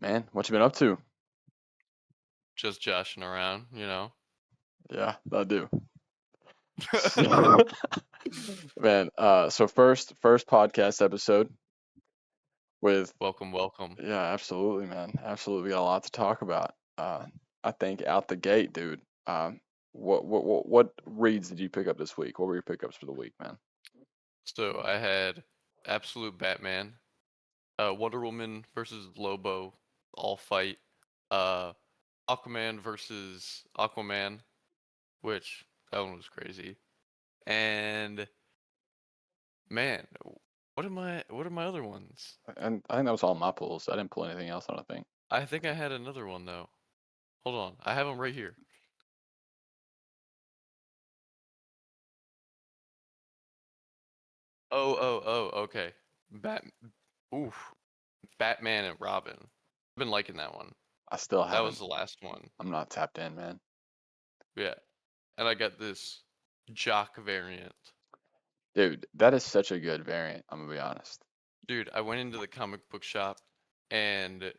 Man, what you been up to? Just joshing around, you know. Yeah, I do. So, man, so first podcast episode with Welcome, welcome. yeah, absolutely, man. Absolutely, we got a lot to talk about. I think out the gate, dude. What reads did you pick up this week? What were your pickups for the week, man? So I had Absolute Batman, Wonder Woman versus Lobo, all fight, uh, Aquaman versus Aquaman, which that one was crazy. And man, what are my other ones? And I think that was all my pulls. I didn't pull anything else. I don't think. I think I had another one though. Hold on, I have them right here. Okay. Bat, oof, Batman and Robin. I've been liking that one. I still That was haven't. the last one. I'm not tapped in, man. Yeah. And I got this jock variant. Dude, that is such a good variant. I'm gonna be honest. Dude, I went into the comic book shop and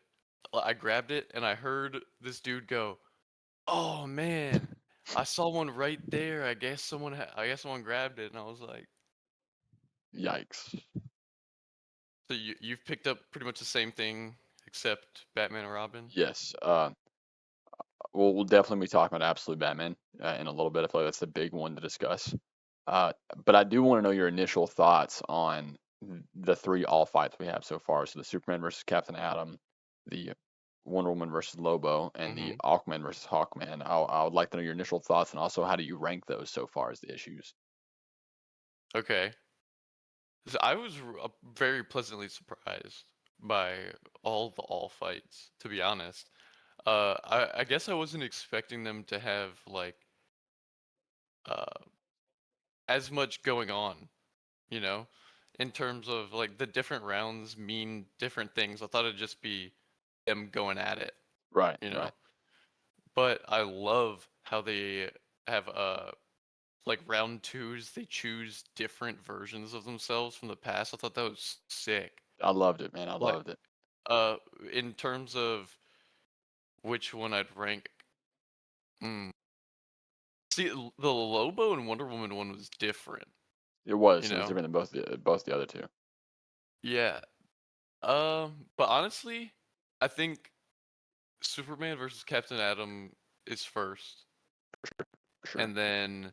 I grabbed it and I heard this dude go, "Oh man, I saw one right there. I guess someone grabbed it." And I was like, Yikes. "So you've picked up pretty much the same thing except Batman and Robin?" Yes. We'll definitely be talking about Absolute Batman in a little bit. I feel like that's the big one to discuss. Uh, but I do want to know your initial thoughts on the three all fights we have so far. So the Superman versus Captain Atom, the Wonder Woman versus Lobo, and the Mhm. Aquaman versus Hawkman. I would like to know your initial thoughts and also how do you rank those so far as the issues? Okay. So I was very pleasantly surprised by all fights, to be honest. I guess I wasn't expecting them to have like uh as much going on, you know, in terms of like the different rounds mean different things. I thought it'd just be them going at it, Right, you right. know. But I love how they have like round twos, they choose different versions of themselves from the past. I thought that was sick. I loved it, man. I Like loved it. uh in terms of which one I'd rank, mm, see the Lobo and Wonder Woman one was different, It you was. It was know? different than both the other two. Yeah. But honestly, I think Superman versus Captain Atom is first, For sure. and then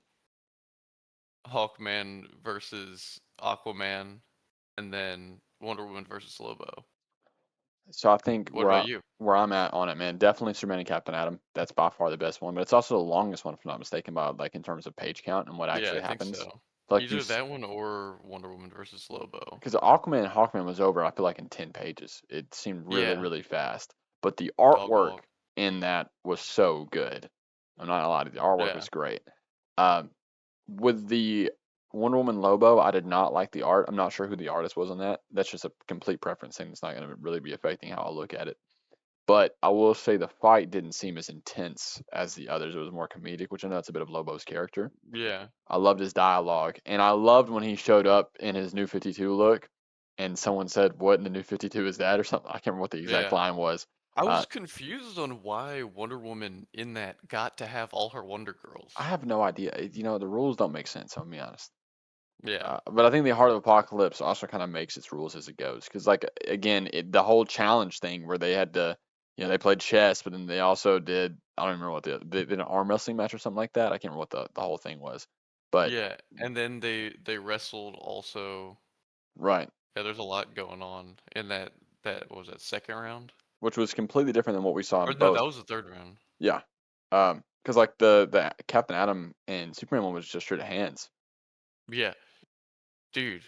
Hawkman versus Aquaman, and then Wonder Woman versus Lobo. So I think What about you? where I'm at on it, man, definitely Superman and Captain Atom. That's by far the best one, but it's also the longest one, if I'm not mistaken, by like in terms of page count and what Yeah, actually I think happens. so. Like you, Either that one or Wonder Woman versus Lobo. because Aquaman and Hawkman was over, I feel like in 10 pages. It seemed really, Yeah, really fast, but the dog artwork walk. in that was so good. I'm not gonna lie, the artwork Yeah, was great. Um, with the Wonder Woman Lobo, I did not like the art. I'm not sure who the artist was on that. That's just a complete preference thing. It's not going to really be affecting how I look at it. But I will say the fight didn't seem as intense as the others. It was more comedic, which I know that's a bit of Lobo's character. yeah, I loved his dialogue, and I loved when he showed up in his New 52 look, and someone said, "What in the New 52 is that?" or something. I can't remember what the exact yeah. line was. I Uh, was confused on why Wonder Woman in that got to have all her Wonder I Girls. have no idea. The rules don't make sense. I'll be honest. Yeah, But I think the Heart of Apocalypse also kind of makes its rules as it goes, because like again, the whole challenge thing where they had to, they played chess, but then they also did. I don't remember what they did an arm wrestling match or something like that. I can't remember what the whole thing was, but yeah. And then they wrestled also. right, Yeah, there's a lot going on in that what was that second round? which was completely different than what we saw Or in no, that both. was the third round. Yeah, because like the Captain Atom and Superman one was just straight hands. Yeah, dude,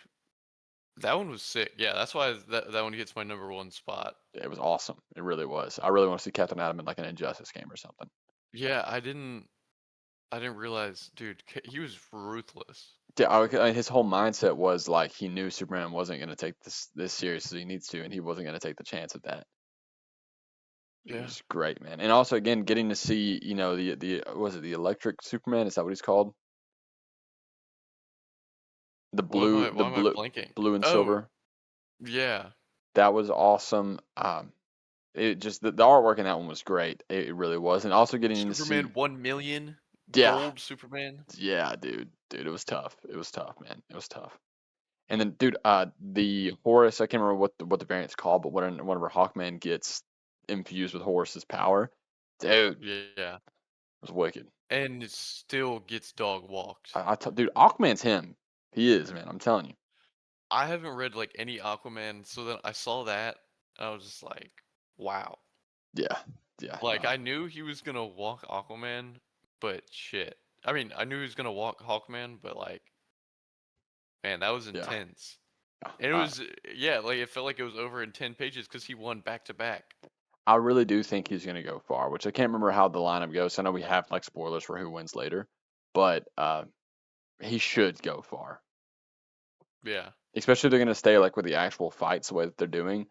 that one was sick. Yeah, that's why that one gets my number one spot. It was awesome. It really was. I really want to see Captain Atom in like an Injustice game or something. Yeah, I didn't realize, dude, he was ruthless. Yeah, his whole mindset was like he knew Superman wasn't going to take this serious as he needs to, and he wasn't going to take the chance of that. It Yeah. was great, man. And also, again, getting to see, the was it the Electric Superman? Is that what he's called? The blue, the Why am I blue, blanking? blue and Oh, silver. yeah. That was awesome. it just the artwork in that one was great. It really was, and also getting to see, Superman 1 million yeah, gold Superman. yeah, dude, it was tough. It was tough, man. It was tough. And then, dude, the Horus, I can't remember what the variant's called, but whenever Hawkman gets infused with Horus's power, dude, it Yeah, was wicked. and it still gets dog walked. Dude, Aquaman's him. He is, man. I'm telling you. I haven't read like any Aquaman, so then I saw that, and I was just like, wow. Yeah, yeah, Like no, I knew he was gonna walk Aquaman, but shit. I mean, I knew he was gonna walk Hawkman, but like, man, that was yeah, intense. yeah. And it was, yeah, like it felt like it was over in 10 pages because he won back to back. I really do think he's gonna go far, which I can't remember how the lineup goes. I know we have like spoilers for who wins later, but he should go far. Yeah. Especially if they're gonna stay like with the actual fights the way that they're doing.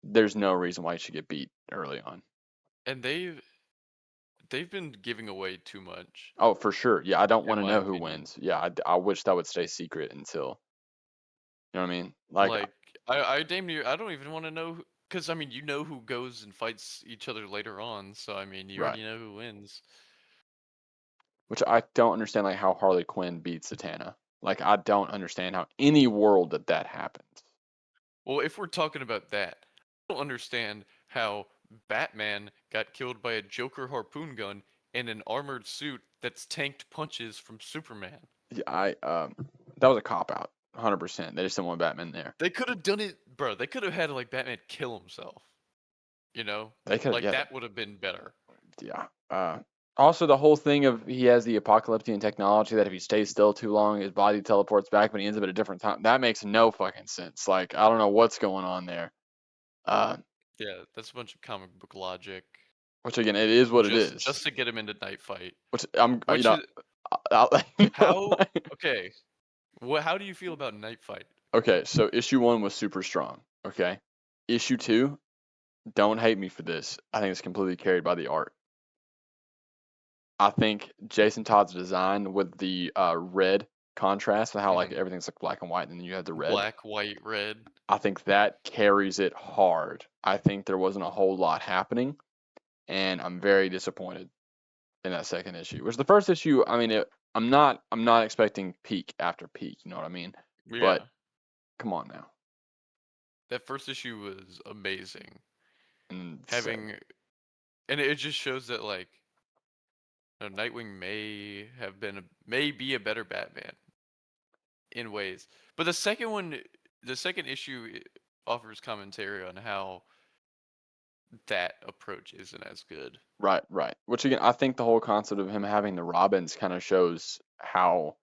There's no reason why he should get beat early on. And they've been giving away too much, Oh, for sure. Yeah, I don't in want to my know who opinion. wins. Yeah, I wish that would stay secret until, you know what I mean? Like, Like, I damn near I don't even want to know because I mean you know who goes and fights each other later on, so I mean you right. already know who wins. Which I don't understand, like how Harley Quinn beats Zatanna. Like, I don't understand how any world that happens. Well, if we're talking about that, I don't understand how Batman got killed by a Joker harpoon gun in an armored suit that's tanked punches from Superman. Yeah, that was a cop out, 100%. They just didn't want Batman there. They could have done it, bro. They could have had like Batman kill himself. You know, They could, like yeah, that would have been better. yeah. Also, the whole thing of he has the apocalyptic technology that if he stays still too long, his body teleports back, but he ends up at a different time. That makes no fucking sense. Like, I don't know what's going on there. Uh, Yeah, that's a bunch of comic book logic, which again, it is what it just is. to get him into Night Fight. Which Which is you know, how okay. What? How do you feel about Night Fight? okay. So issue one was super strong. Okay, issue two, don't hate me for this. I think it's completely carried by the art. I think Jason Todd's design with the red contrast and how like Hmm. everything's like black and white, and then you have the red. Black, white, red. I think that carries it hard. I think there wasn't a whole lot happening, and I'm very disappointed in that second issue. Which the first issue, I mean, I'm not expecting peak after peak. You know what I mean? But Yeah, come on now. that first issue was amazing. And Having and it just shows that like Nightwing may be a better Batman in ways, but the second issue offers commentary on how that approach isn't as good. right, right. Which again, I think the whole concept of him having the Robins kind of shows how,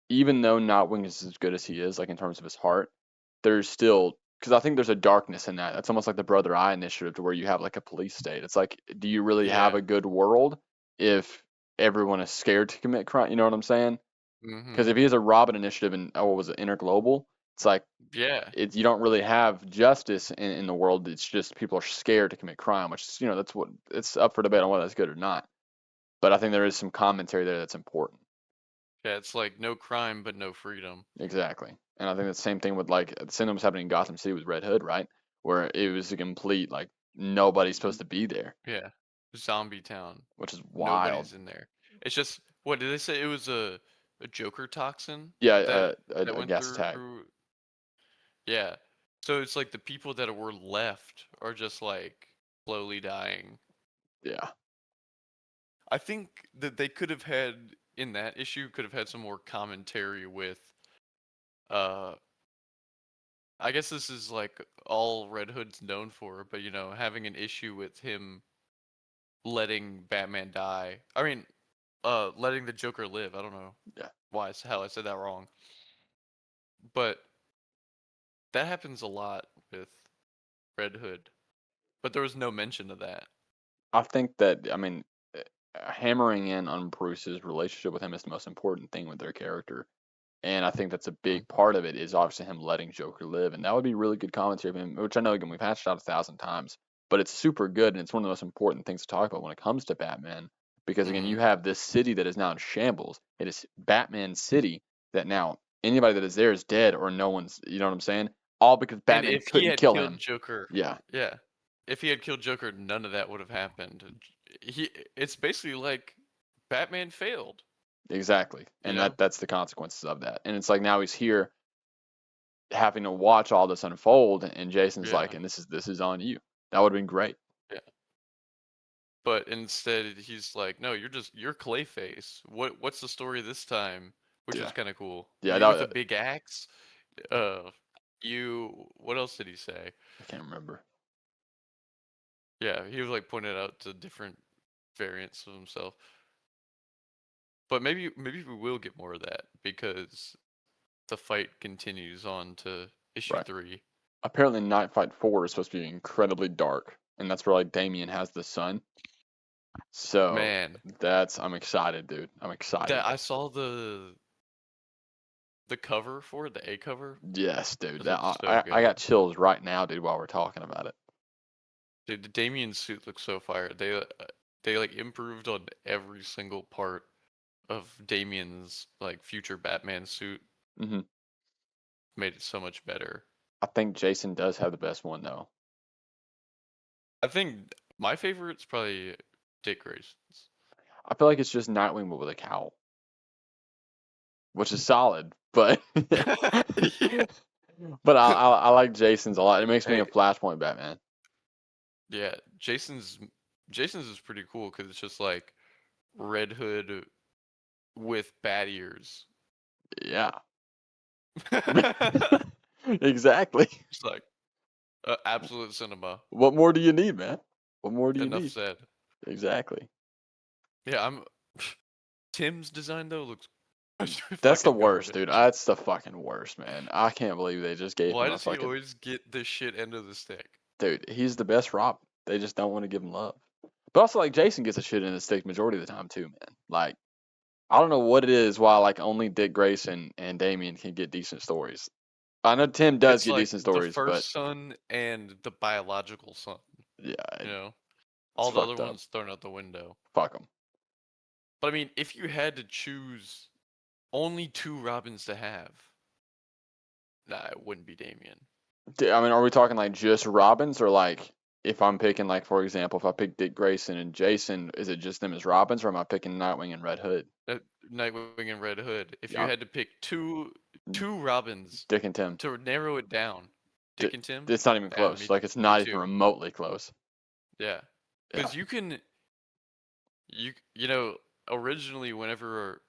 even though Nightwing is as good as he is, like in terms of his heart, there's still, because I think there's a darkness in that. That's almost like the Brother Eye initiative, to where you have like a police state. It's like, do you really have Yeah. a good world if everyone is scared to commit crime? You know what I'm saying? Because Mhm. if he has a Robin initiative and, oh, what was it, Interglobal? It's like, Yeah. you don't really have justice in the world. It's just people are scared to commit crime, which is, that's what it's up for debate on whether that's good or not. But I think there is some commentary there that's important. Yeah, it's like no crime but no freedom. Exactly. And I think the same thing with like the same thing was happening in Gotham City with Red Hood, right? Where it was a complete like nobody's supposed to be there, Yeah. Zombie town. which is wild. Nobody's in there. It's just what did they say? It was a Joker toxin Yeah, that a went gas attack. through. Yeah. So it's like the people that were left are just like slowly dying. Yeah. I think that they could have had in that issue could have had some more commentary with uh I guess this is like all Red Hood's known for, but having an issue with him letting Batman die. I mean, letting the Joker live. I don't know Yeah. why how I said that wrong. But that happens a lot with Red Hood. But there was no mention of that. I think that, I mean, hammering in on Bruce's relationship with him is the most important thing with their character. And I think that's a big Mhm. part of it, is obviously him letting Joker live. And that would be really good commentary of him, which I know, again, we've hashed out 1,000 times, but it's super good. And it's one of the most important things to talk about when it comes to Batman. Because again, you Mhm. have this city that is now in shambles. It is Batman City that now anybody that is there is dead, or no one's, you know what I'm saying? all because And Batman if he couldn't had kill killed him. Joker, Yeah, yeah, if he had killed Joker, none of that would have happened. It's basically like Batman failed, exactly. you And know? that's the consequences of that. And it's like now he's here having to watch all this unfold, and Jason's like, Yeah, and this is on you. That would have been great. yeah. But instead, he's like, "No, you're Clayface. What's the story this time?" Which was Yeah, kind of cool. yeah. You with That, a big axe. Uh, you. What else did he say? I can't remember. Yeah, he was like pointing out to different variants of himself. But maybe we will get more of that because the fight continues on to issue Right. 3. Apparently, Night Fight 4 is supposed to be incredibly dark, and that's where like Damien has the sun. So Man, I'm excited, dude. I'm that excited. I saw the cover for it, the A cover. Yes, dude. It That looks so I good. got chills right now, dude, while we're talking about it. Dude, the Damien suit looks so fire. They like improved on every single part of Damien's like future Batman suit. Hmm. Made it so much better. I think Jason does have the best one though. I think my favorite's probably Dick Grayson's. I feel like it's just Nightwing but with a cowl, which is solid, but Yeah. but I like Jason's a lot. It makes me a Hey, Flashpoint Batman. yeah, Jason's is pretty cool because it's just like Red Hood with bat ears. Yeah. It's Exactly. like absolute cinema. What more do you need, man? What more do you Enough need? said. Exactly. Yeah, I'm. Tim's design though looks That's the fucking worst, dude. garbage. That's the fucking worst, man. I can't believe they just gave Why him a does he fucking always get the shit end of the stick? dude. He's the best Robin. They just don't want to give him love. But also, like Jason gets a shit in the stick majority of the time too, man. Like I don't know what it is why like only Dick Grayson and Damien can get decent stories. I know Tim does It's get like decent the stories, but first son and the biological son. yeah, You know, it's all the other fucked up. ones thrown out the window. Fuck them. But I mean, if you had to choose only 2 Robins to have, nah, it wouldn't be Damien. I mean, are we talking like just Robins or like if I'm picking like for example, if I pick Dick Grayson and Jason, is it just them as Robins or am I picking Nightwing and Red Hood? Uh, Nightwing and Red Hood. If you Yeah, had to pick two Robins Dick and Tim. to narrow it down, Dick and Tim. It's not even Yeah, close. Like it's me not even too. remotely close. Yeah, Yeah. because you know originally whenever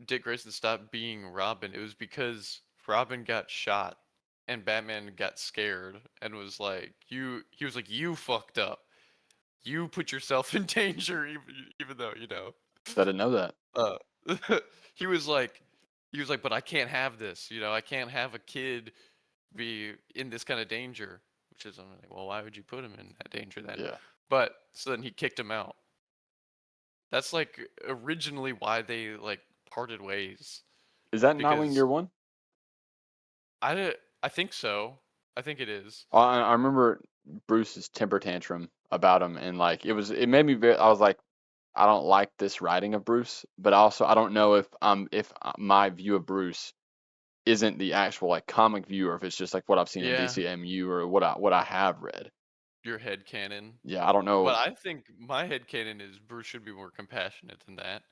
Dick Grayson stopped being Robin, it was because Robin got shot and Batman got scared and was like, he was like, you fucked up. You put yourself in danger, even though, you know. I didn't know that. Uh, he was like, but I can't have this. You know, I can't have a kid be in this kind of danger. Which is, I'm like, well, why would you put him in that danger then? Yeah. But so then he kicked him out. That's like originally why they like parted ways Is that Nightwing because year one? I think so. I think it is. I remember Bruce's temper tantrum about him, and like it made me very. I was like, I don't like this writing of Bruce, but also I don't know if my view of Bruce isn't the actual like comic view, or if it's just like what I've seen in Yeah, DCMU or what I have read. your head canon. Yeah, I don't But know. I think my head canon is Bruce should be more compassionate than that.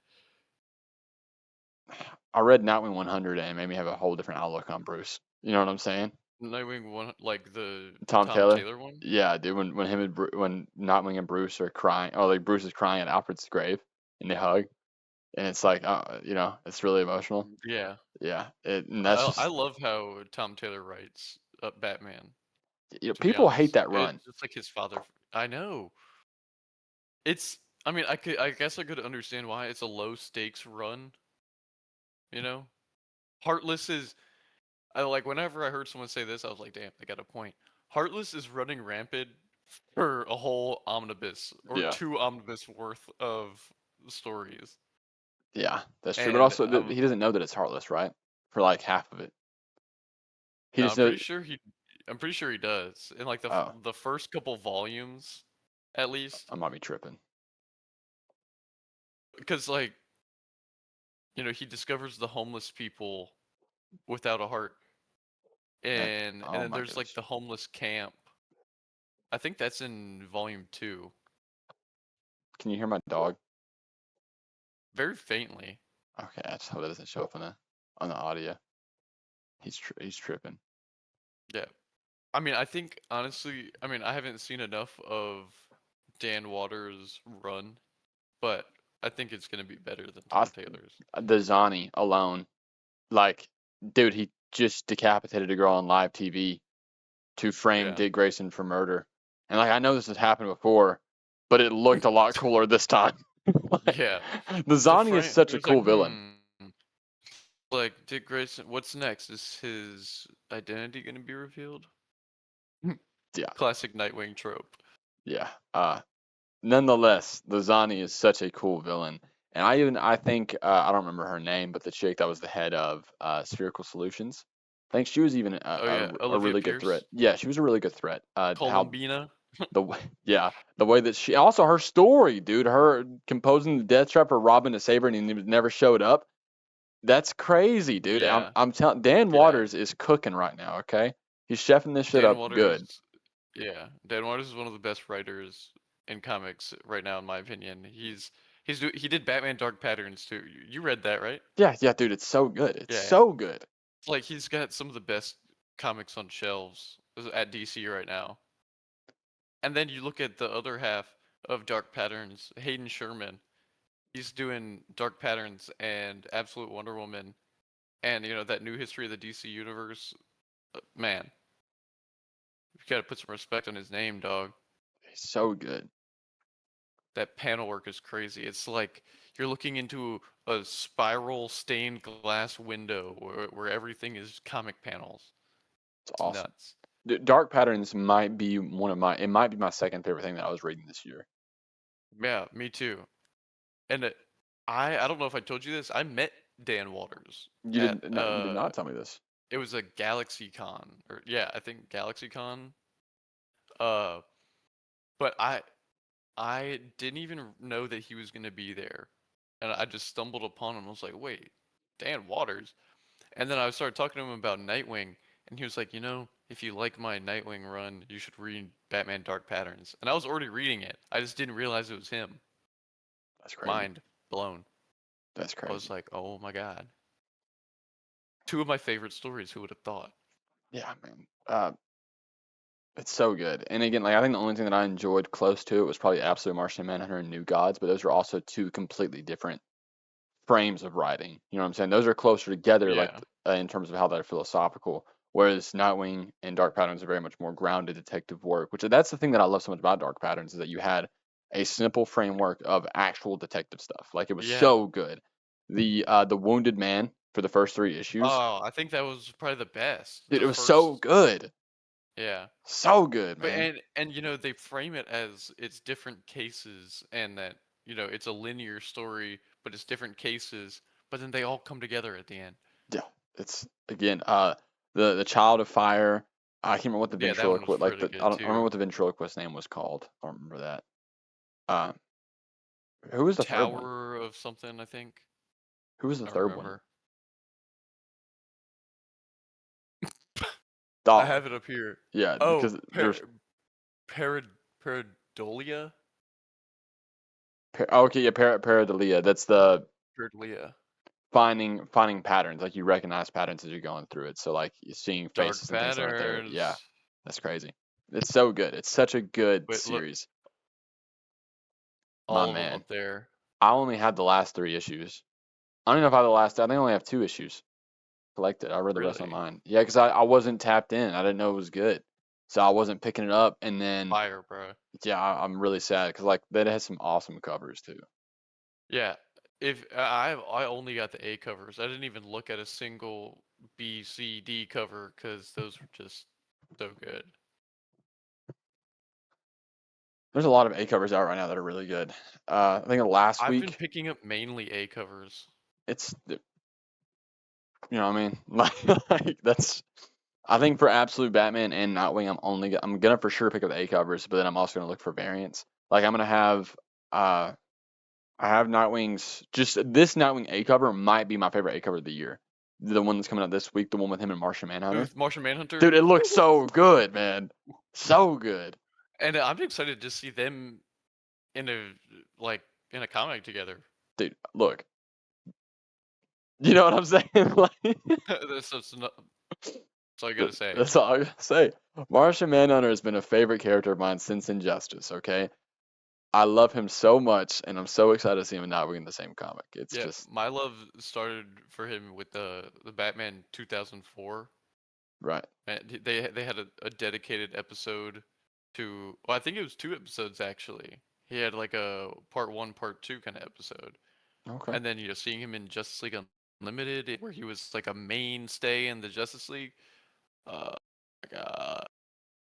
I read Nightwing 100 and it made me have a whole different outlook on Bruce. You know what I'm saying? Nightwing one, like the Tom Tom Taylor. Taylor one. Yeah, dude. When when Nightwing and Bruce are crying, or like Bruce is crying at Alfred's grave, and they hug, and it's like, it's really emotional. Yeah, Yeah, and that's I just love how Tom Taylor writes Batman. To be people hate honest, that run. it's just like his father. I know. It's. I mean, I guess I could understand why it's a low stakes run. You know, Heartless is. I like whenever I heard someone say this, I was like, damn, they got a point. Heartless is running rampant for a whole omnibus or Yeah, 2 omnibus worth of stories, yeah, that's true. But and also, he doesn't know that it's heartless, right? For like half of it, he no, just knows. I'm pretty sure he does in like Oh, the first couple volumes, at least, I might be tripping. because like you know he discovers the homeless people without a heart, That, and oh then my there's like goodness. the homeless camp. I think that's in volume 2, Can you hear my dog? very faintly. Okay, I just hope that doesn't show up on the audio. He's tripping. Yeah. I mean, I think honestly, I mean, I haven't seen enough of Dan Waters' run, but I think it's gonna be better than I Tom Taylor's. the Zani alone, like, dude, he just decapitated a girl on live TV to frame Yeah. Dick Grayson for murder. And like I know this has happened before, but it looked a lot cooler this time. Like, Yeah. the The Zani is frame, such it a was like, cool villain. like Dick Grayson, what's next? Is his identity gonna be revealed? Yeah, Classic Nightwing trope. yeah. Nonetheless, the Zani is such a cool villain. And I think I don't remember her name, but the chick that was the head of Spherical Solutions, I think she was even Oh yeah, a Olivia really good threat. Pierce, Yeah, she was a really good threat. How Columbina. the way, yeah, the way that she also her story, dude, her composing the death trap for Robin to save her and he never showed up. That's crazy, dude. Yeah, I'm telling Dan yeah. Waters is cooking right now. Okay, he's chefing this shit Dan up good. Waters, yeah, Dan Waters is one of the best writers in comics right now, in my opinion. He did Batman Dark Patterns too. You read that, right? Yeah, yeah, dude, it's so good. It's Yeah, so good. it's like he's got some of the best comics on shelves at DC right now. And then you look at the other half of Dark Patterns, Hayden Sherman. He's doing Dark Patterns and Absolute Wonder Woman, and that new history of the DC universe. Man, you gotta put some respect on his name, dog. He's so good. That panel work is crazy. It's like you're looking into a spiral stained glass window where everything is comic panels. It's It's awesome. nuts. Dark Patterns might be one of my. It might be my second favorite thing that I was reading this year. Yeah, me too. And I don't know if I told you this. I met Dan Waters You at did no, you did not tell me this. it was a Galaxy Con, or yeah, I think Galaxy Con. Uh, but I didn't even know that he was gonna be there, and I just stumbled upon him. I was like, wait, Dan Waters. And then I started talking to him about Nightwing, and he was like, if you like my Nightwing run, you should read Batman Dark Patterns. And I was already reading it. I just didn't realize it was him. That's crazy. Mind blown. That's I was crazy. like, oh my god. Two of my favorite stories, who would have thought? Yeah, man. It's so good. And again, like I think the only thing that I enjoyed close to it was probably Absolute Martian Manhunter and New Gods, but those are also two completely different frames of writing. You know what I'm saying? Those are closer together, like Yeah. in terms of how they're philosophical. Whereas Nightwing and Dark Patterns are very much more grounded detective work. Which that's the thing that I love so much about Dark Patterns is that you had a simple framework of actual detective stuff. Like it was Yeah. so good. The Wounded Man for the first three issues, Oh, I think that was probably the best. dude, The it was so first, good, yeah. so good, But man. and they frame it as it's different cases and that, it's a linear story, but it's different cases, but then they all come together at the end. Yeah, it's again, the Child of Fire. I can't remember what the Yeah, that one was ventriloquist like pretty the good I don't remember too. what the ventriloquist name was called. I don't remember that. Uh, who was the third one? Tower of something, I think. Who was the I don't third one? remember. I Oh, have it up here. yeah, Oh, because there's Parad Paradolia? oh, okay, yeah, pareidolia. That's the Paradolia. finding patterns. Like you recognize patterns as you're going through it. So like you're seeing Dark faces and things that aren't there. Yeah, Patterns. that's crazy. It's so good. It's such a good Wait, look, series, my all of them man. up there. I only had the last three issues. I don't even know if I have the last. I think I only have two issues collected. I read the rest Really? online. Yeah, because I wasn't tapped in. I didn't know it was good, so I wasn't picking it up. And then Fire, bro. yeah, I'm really sad because like that has some awesome covers too. Yeah. If I only got the A covers. I didn't even look at a single B, C, D cover because those were just so good. There's a lot of A covers out right now that are really good. I think last I've been week picking up mainly A covers. it's you know what I mean like that's I think for Absolute Batman and Nightwing I'm gonna for sure pick up the A covers, but then I'm also gonna look for variants. Like I'm gonna have uh I have Nightwing's just this Nightwing A cover might be my favorite A cover of the year. The one that's coming out this week, the one with him and Martian Manhunter. With Martian Manhunter. Dude, it looks so good, man. So good. And I'm excited to see them in a like in a comic together. Dude, look. You know what I'm saying? Like, That's all you gotta say. that's all I gotta say. Martian Manhunter has been a favorite character of mine since Injustice, okay? I love him so much, and I'm so excited to see him now in the same comic. It's Yeah, just my love started for him with the Batman 2004. right. And they had a dedicated episode to, well, I think it was 2 episodes actually. He had like a part one, part two kind of episode, Okay. and then seeing him in Justice League Unlimited, where he was like a mainstay in the Justice League. Uh, like,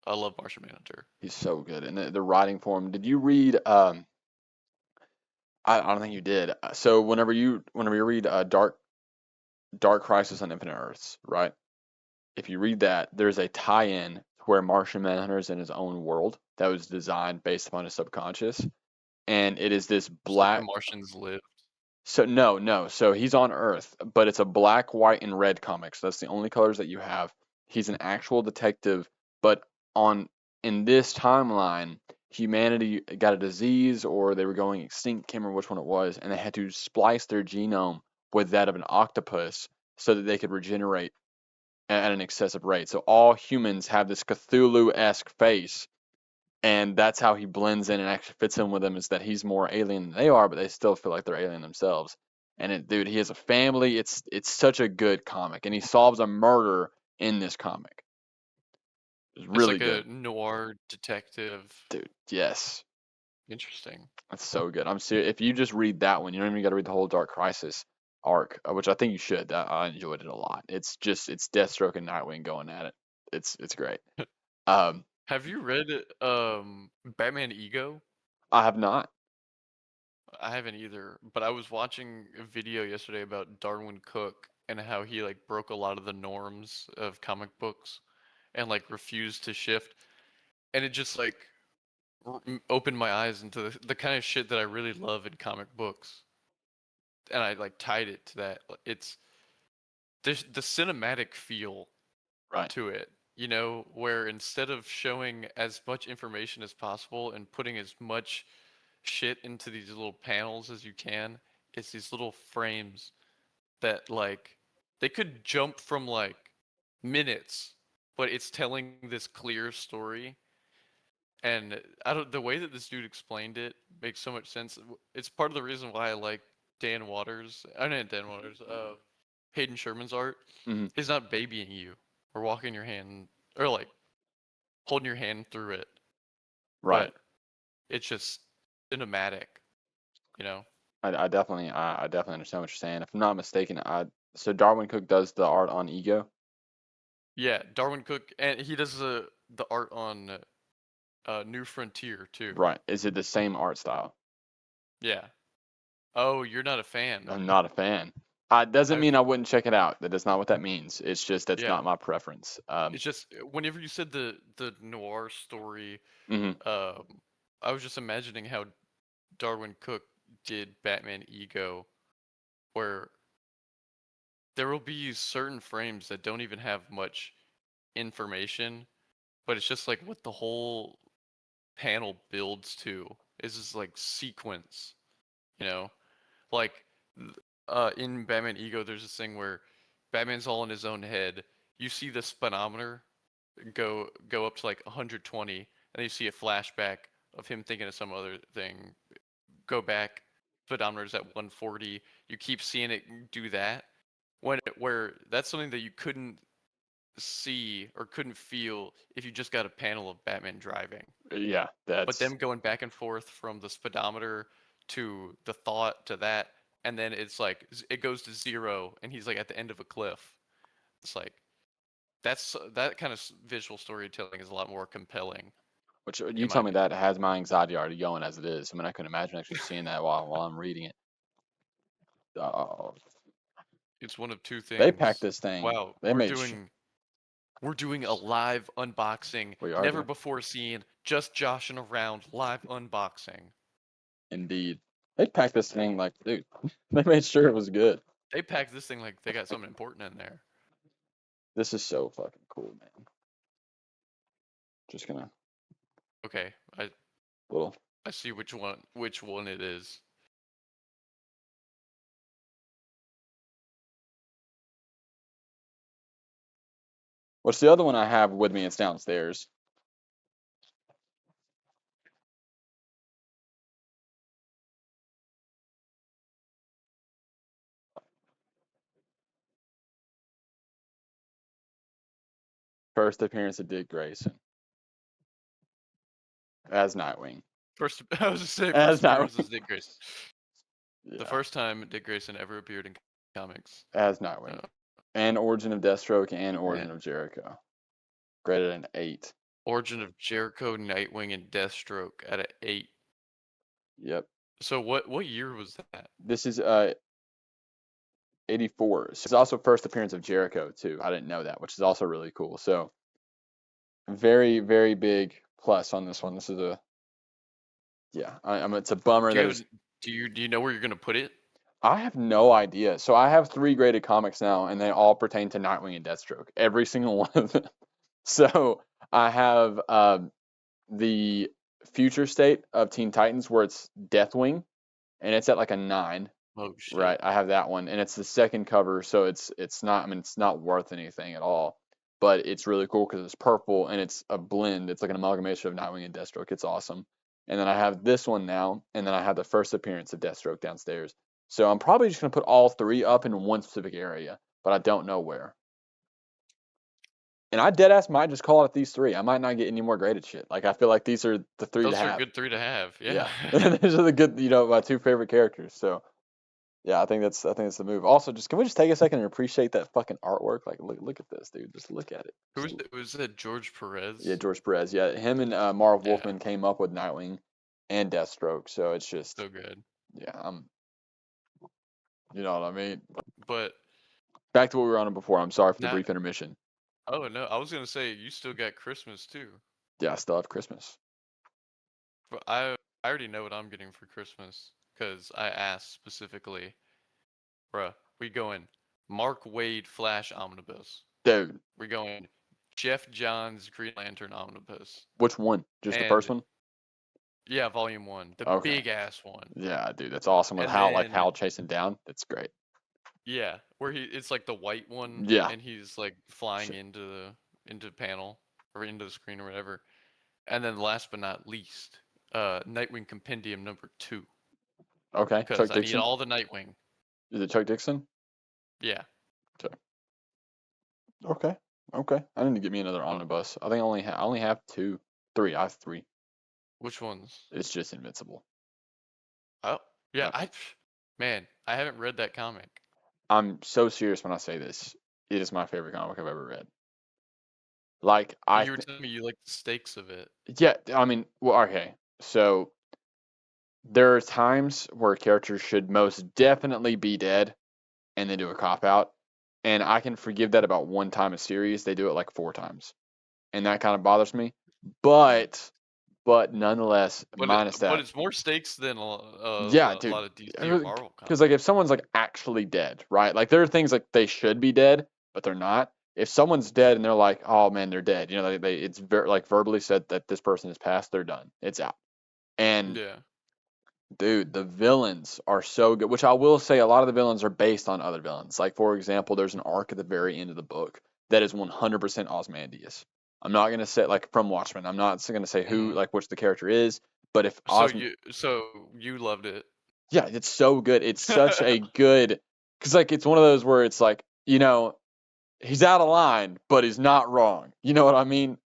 I love Martian Manhunter. He's so good. And the writing for him. Did you read I don't think you did. So whenever you read Dark Crisis on Infinite Earths, right? If you read that, there's a tie-in where Martian Manhunter is in his own world that was designed based upon his subconscious, and it is this Just like the black. Martians lived. So no, no. So he's on Earth, but it's a black, white, and red comic. So that's the only colors that you have. He's an actual detective, but on in this timeline, humanity got a disease or they were going extinct. Can't remember which one it was, and they had to splice their genome with that of an octopus so that they could regenerate at an excessive rate. So all humans have this Cthulhu-esque face, and that's how he blends in and actually fits in with them. Is that he's more alien than they are, but they still feel like they're alien themselves. And dude, he has a family. It's such a good comic, and he solves a murder in this comic. It's It's really like a good, noir detective. dude. Yes, Interesting. that's so good. I'm serious. If you just read that one, you don't even got to read the whole Dark Crisis arc, which I think you should. I enjoyed it a lot. It's Deathstroke and Nightwing going at it. It's great. Um, Have you read Batman Ego? I have not. I haven't either, but I was watching a video yesterday about Darwin Cook and how he like broke a lot of the norms of comic books and like refused to shift, and it just like opened my eyes into the kind of shit that I really love in comic books, and I like tied it to that. It's there's the cinematic feel Right. to it, where instead of showing as much information as possible and putting as much shit into these little panels as you can, it's these little frames that like they could jump from like minutes, but it's telling this clear story. And I don't the way that this dude explained it makes so much sense. It's part of the reason why I like Dan Waters. I know Dan Waters. Hayden Sherman's art. Hmm. He's not babying you or walking your hand or like holding your hand through it, Right. but it's just cinematic, you know. I definitely understand what you're saying. If I'm not mistaken, so Darwin Cook does the art on Ego. Yeah, Darwin Cook, and he does the art on New Frontier too. Right. Is it the same art style? Yeah. Oh, you're not a fan. I'm not a fan. Doesn't I've mean I wouldn't check it out. That is not what that means. It's just that's Yeah. not my preference. It's just whenever you said the noir story, Mhm. um, I was just imagining how Darwin Cook did Batman Ego, where there will be certain frames that don't even have much information, but it's just like what the whole panel builds to is this like sequence, you know? Like in Batman Ego there's this thing where Batman's all in his own head. You see the speedometer go up to like 120, and then you see a flashback of him thinking of some other thing. Go back, speedometer's at 140. You keep seeing it do that. Where that's something that you couldn't see or couldn't feel if you just got a panel of Batman driving. Yeah, But that's them going back and forth from the speedometer to the thought to that, and then it's like it goes to zero, and he's like at the end of a cliff. It's like that kind of visual storytelling is a lot more compelling, which you in my tell me that opinion. has my anxiety already going as it is. I mean, I couldn't imagine actually seeing that while I'm reading it. Oh, It's one of two they packed things. this thing. Wow, They made we're doing a live unboxing, we are never doing before seen, just joshing around live unboxing. indeed. They packed this thing like, dude. They made sure it was good. They packed this thing like they got something important in there. This is so fucking cool, man. Just gonna Okay, little. I see which one it is. What's the other one I have with me? It's downstairs. First appearance of Dick Grayson as Nightwing. First, I was just saying As first appearance Nightwing. is Dick Grayson. The Yeah, first time Dick Grayson ever appeared in comics. as Nightwing. Uh, And Origin of Deathstroke and and Origin of Jericho. Graded an 8. Origin of Jericho, Nightwing, and Deathstroke at an 8. Yep. So what year was that? This is 84. So it's also first appearance of Jericho too. I didn't know that, which is also really cool. So very, very big plus on this one. This is a yeah. It's a bummer Do you that have, do you know where you're gonna put it? I have no idea. So I have 3 graded comics now, and they all pertain to Nightwing and Deathstroke. Every single one of them. So I have the future state of Teen Titans where it's Deathwing, and it's at like a 9. Oh shit. Right, I have that one, and it's the second cover, so it's not. I mean, it's not worth anything at all, but it's really cool because it's purple and it's a blend. It's like an amalgamation of Nightwing and Deathstroke. It's awesome. And then I have this one now, and then I have the first appearance of Deathstroke downstairs. So I'm probably just gonna put all 3 up in one specific area, but I don't know where. And I dead ass might just call it these 3. I might not get any more graded shit. Like I feel like these are the 3 to Those are a have. good 3 to have. Yeah. Yeah, these are the good, my 2 favorite characters. So yeah, I think that's the move. Also, just can we just take a second and appreciate that fucking artwork? Like, look at this, dude. Just look at it. Who was it? Was that George Yeah, Perez? George Perez. Yeah, him and Marv Yeah, Wolfman came up with Nightwing and Deathstroke. So it's just, so good. yeah, you know what I mean. But Back to what we were on before. I'm sorry for the now, brief intermission. oh no, I was gonna say you still got Christmas too. Yeah, I still have Christmas. But I already know what I'm getting for Christmas because I asked specifically, bruh. We going Mark Wade Flash Omnibus. Dude, We're going Jeff Johns Green Lantern Omnibus. which one? Just the first And one? yeah, Volume 1, the Okay. big ass one. Yeah, dude, that's awesome. With And then Hal chasing down. That's great. yeah, where it's like the white one Yeah. and he's like flying into panel or into the screen or whatever. And then last but not least, Nightwing Compendium number 2 Okay. because Chuck I need Dixon. all the Nightwing. Is it Chuck Dixon? Yeah. Okay. Okay. Okay. I need to get me another Oh, omnibus. I think I only have 2, 3. I have 3. which ones? It's just Invincible. Oh, yeah, Okay. man, I haven't read that comic. I'm so serious when I say this. It is my favorite comic I've ever read. Like You were telling me you like the stakes of it. yeah, I mean, well, okay. So there are times where characters should most definitely be dead and they do a cop out. And I can forgive that about one time a series. They do it like 4 times. And that kind of bothers me. But nonetheless, minus But that, it's more stakes than yeah, a dude. lot of DC or Marvel Because like if comics. someone's like actually dead, right? Like there are things like they should be dead, but they're not. If someone's dead and they're like, oh man, they're dead, it's like verbally said that this person is passed, they're done, it's out. And Yeah. dude, the villains are so good. Which I will say, a lot of the villains are based on other villains. Like for example, there's an arc at the very end of the book that is 100% Osmandius. I'm not gonna say like from Watchmen. I'm not gonna say who Mhm. like which the character is, but if Osm So you loved it. yeah, it's so good. It's such a good because like it's one of those where it's like he's out of line, but he's not wrong. You know what I mean?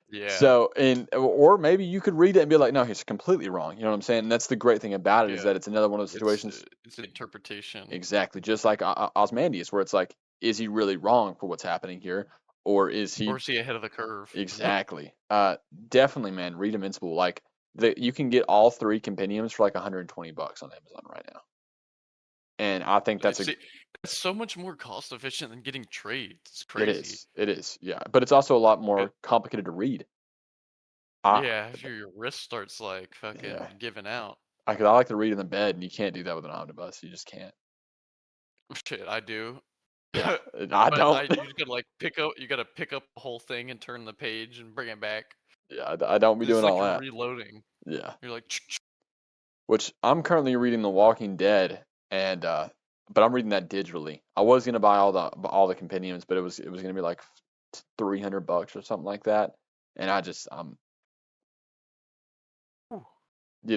Yeah. So and or maybe you could read it and be like, no, he's completely wrong. You know what I'm saying? And that's the great thing about it is Yeah. that it's another one of those situations It's an interpretation. exactly just like Osmandius, where it's like, is he really wrong for what's happening here, or is Or he is he ahead of the curve? exactly? Definitely, man. Read Invincible. Like you can get all 3 compendiums for like $120 on Amazon right now. And I think that's a See, it's so much more cost efficient than getting trades. It's it crazy. is. It is. Yeah. But it's also a lot But more complicated to read. I yeah, if your wrist starts like yeah. fucking giving out. I like to read in the bed and you can't do that with an omnibus. You just can't. Shit, I do. Yeah, I But don't. you just gotta, like, you gotta pick up the whole thing and turn the page and bring it back. Yeah, I don't be It's doing like all you're that. reloading. Yeah. You're like, Which I'm currently reading The Walking Dead, and but I'm reading that digitally. I was gonna buy all the compendiums, but it was gonna be like $300 or something like that, and "Whew."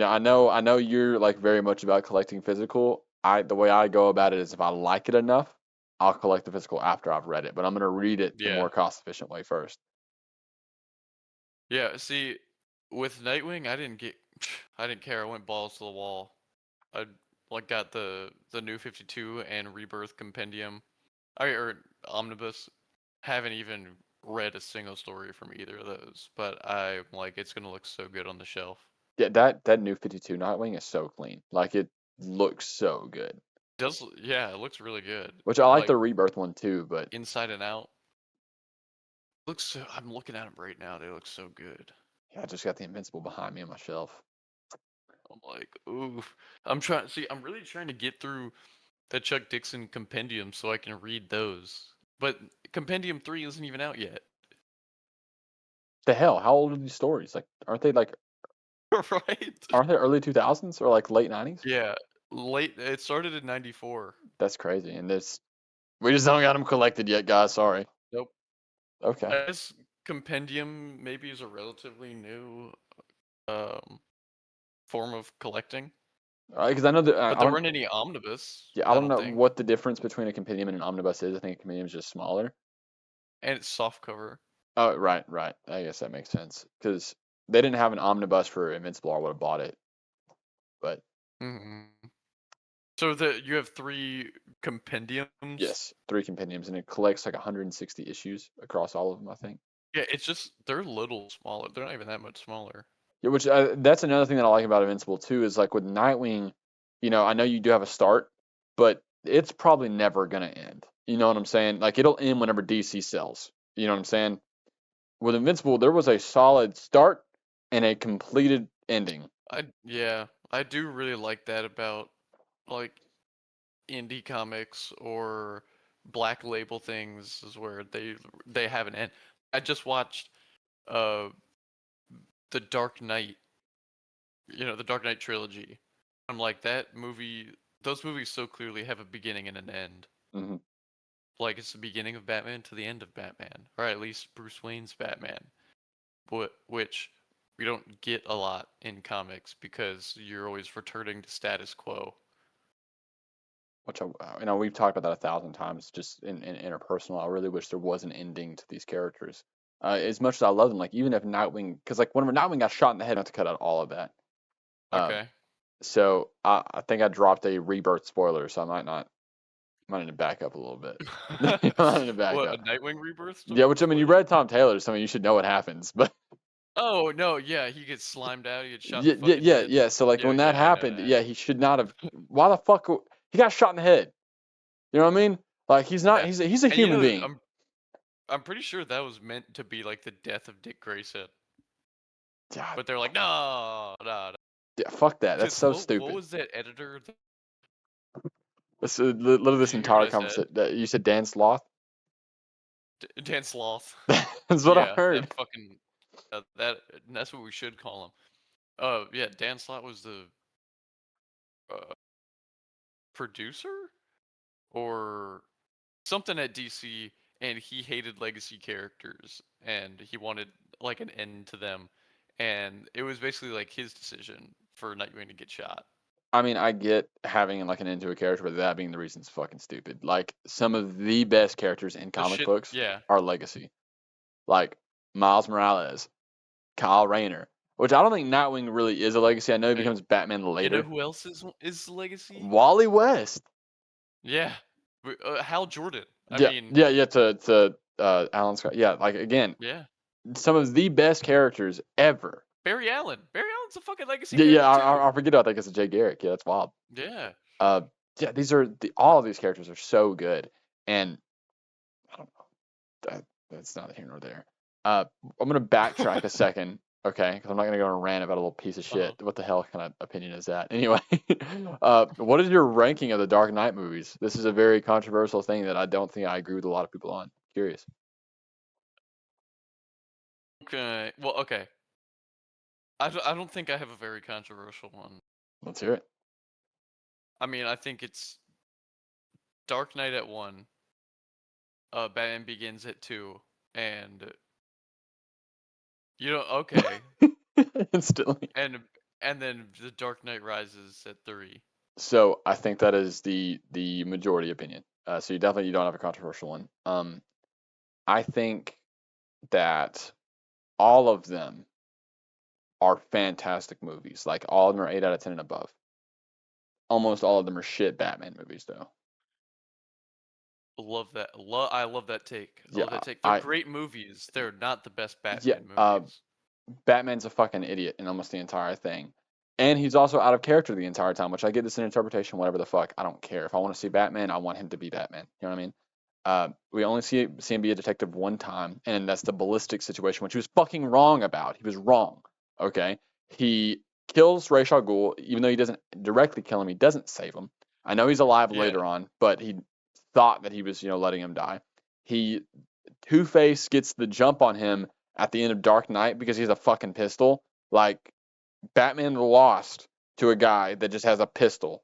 I know you're like very much about collecting physical. The way I go about it is if I like it enough, I'll collect the physical after I've read it, but I'm gonna read it the Yeah. more cost efficient way first. Yeah, see, with Nightwing, I didn't care. I went balls to the wall. I like got the New 52 and Rebirth compendium. Or omnibus. Haven't even read a single story from either of those, but I'm like, it's gonna look so good on the shelf. Yeah, that new 52 Nightwing is so clean. Like it looks so good. Yeah, it looks really good. Which I like Like the Rebirth one too, but inside and out. Looks so. I'm looking at them right now. They look so good. yeah, I just got the Invincible behind me on my shelf. I'm like, ooh. I'm trying. See, I'm really trying to get through the Chuck Dixon compendium so I can read those. But compendium 3 isn't even out yet. The hell, how old are these stories? Like, Right? aren't they early 2000s or like late 90s? Yeah. Late. It started in '94. That's crazy. And we just don't got them collected yet, guys. Sorry. Nope. Okay. I guess compendium maybe is a relatively new um form of collecting, Because I know that but I there don't. weren't any omnibus. Yeah, I I don't don't know think, what the difference between a compendium and an omnibus is. I think a compendium is just smaller. and it's soft cover. Oh, right, right. I guess that makes sense because they didn't have an omnibus for Invincible. I would have bought it, but Hmm. So the you have 3 compendiums. yes, three compendiums, and it collects like 160 issues across all of them. I think. Yeah, it's just they're a little smaller. They're not even that much smaller. Yeah, which that's another thing that I like about Invincible too is like with Nightwing, I know you do have a start, but it's probably never gonna end. You know what I'm saying? Like it'll end whenever DC sells. You know what I'm saying? With Invincible, there was a solid start and a completed ending. I do really like that about like indie comics or black label things is where they have an end. I just watched uh the Dark Knight, the Dark Knight trilogy. I'm like that movie. Those movies so clearly have a beginning and an end. Hmm. Like it's the beginning of Batman to the end of Batman, or at least Bruce Wayne's Batman, which we don't get a lot in comics because you're always returning to status quo. Which we've talked about that 1,000 times just in interpersonal. I really wish there was an ending to these characters. As much as I love them, like even if Nightwing, because like whenever Nightwing got shot in the head, I have to cut out all of that. Um, Okay. so I think I dropped a rebirth spoiler, so I might need to back up a little bit. I might need to back What, a up. Nightwing Rebirth Yeah, which I mean, you spoiler? read Tom Taylor, so I mean, you should know what happens. But Oh no, yeah, he gets slimed out. He gets shot in yeah, the yeah, fucking yeah, head. yeah. So like Yeah, when that yeah, I know happened, that. yeah, he should not have. Why the fuck? He got shot in the head. You know what I mean? Like he's not. Yeah, He's a and human being. I'm pretty sure that was meant to be like the death of Dick Grayson, God, but they're like, no, no, no. yeah, fuck that. That's Because so what stupid. was that editor? Literally Did this you hear what entire I said? conversation. You said Dan Sloth. Dan Sloth. That's what I Yeah, heard. that fucking that's what we should call him. Yeah, Dan Slott was the uh, producer or something at DC, and he hated legacy characters, and he wanted like an end to them, and it was basically like his decision for Nightwing to get shot. I mean, I get having like an into a character, but that being the reason is fucking stupid. Like some of the best characters in The comic shit, books yeah. are legacy. Like Miles Morales, Kyle Rayner, which I don't think Nightwing really is a legacy. I know he Hey, becomes Batman you know later. who else is legacy? Wally West. Yeah, Hal Jordan. I Yeah, mean, yeah, yeah. To Alan Scott. Yeah, like again, yeah. some of the best characters ever. Barry Allen. Barry Allen's a fucking legacy Yeah, yeah. character I too. forget about that because of Jay Garrick. Yeah, that's wild. Yeah. Uh, yeah, all of these characters are so good, and I don't know. That's not here nor there. I'm gonna backtrack a second Okay, because I'm not gonna go on a rant about a little piece of Uh-huh. shit. What the hell kind of opinion is that? Anyway, what is your ranking of the Dark Knight movies? This is a very controversial thing that I don't think I agree with a lot of people on. Curious. Okay. Well, okay. I don't think I have a very controversial one. Let's hear it. I mean, I think it's Dark Knight at 1, Batman Begins at 2, and okay, Instantly. and and then The Dark Knight Rises at 3. So I think that is the majority opinion. So you don't have a controversial one. I think that all of them are fantastic movies. Like all of them are 8 out of 10 and above. Almost all of them are shit Batman movies though. Love that. I love that take. I love Yeah, that take. They're I great movies. They're not the best yeah. Batman movies. Batman's a fucking idiot in almost the entire thing. And he's also out of character the entire time, which I get this in interpretation, whatever the fuck. I don't care. If I want to see Batman, I want him to be Batman. You know what I mean? We only see him be a detective one time, and that's the ballistic situation, which he was fucking wrong about. He was wrong. Okay? He kills Ra's al Ghul, even though he doesn't directly kill him, he doesn't save him. I know he's alive Yeah. later on, but he thought that he was, letting him die. He Two Face gets the jump on him at the end of Dark Knight because he has a fucking pistol. Like Batman lost to a guy that just has a pistol,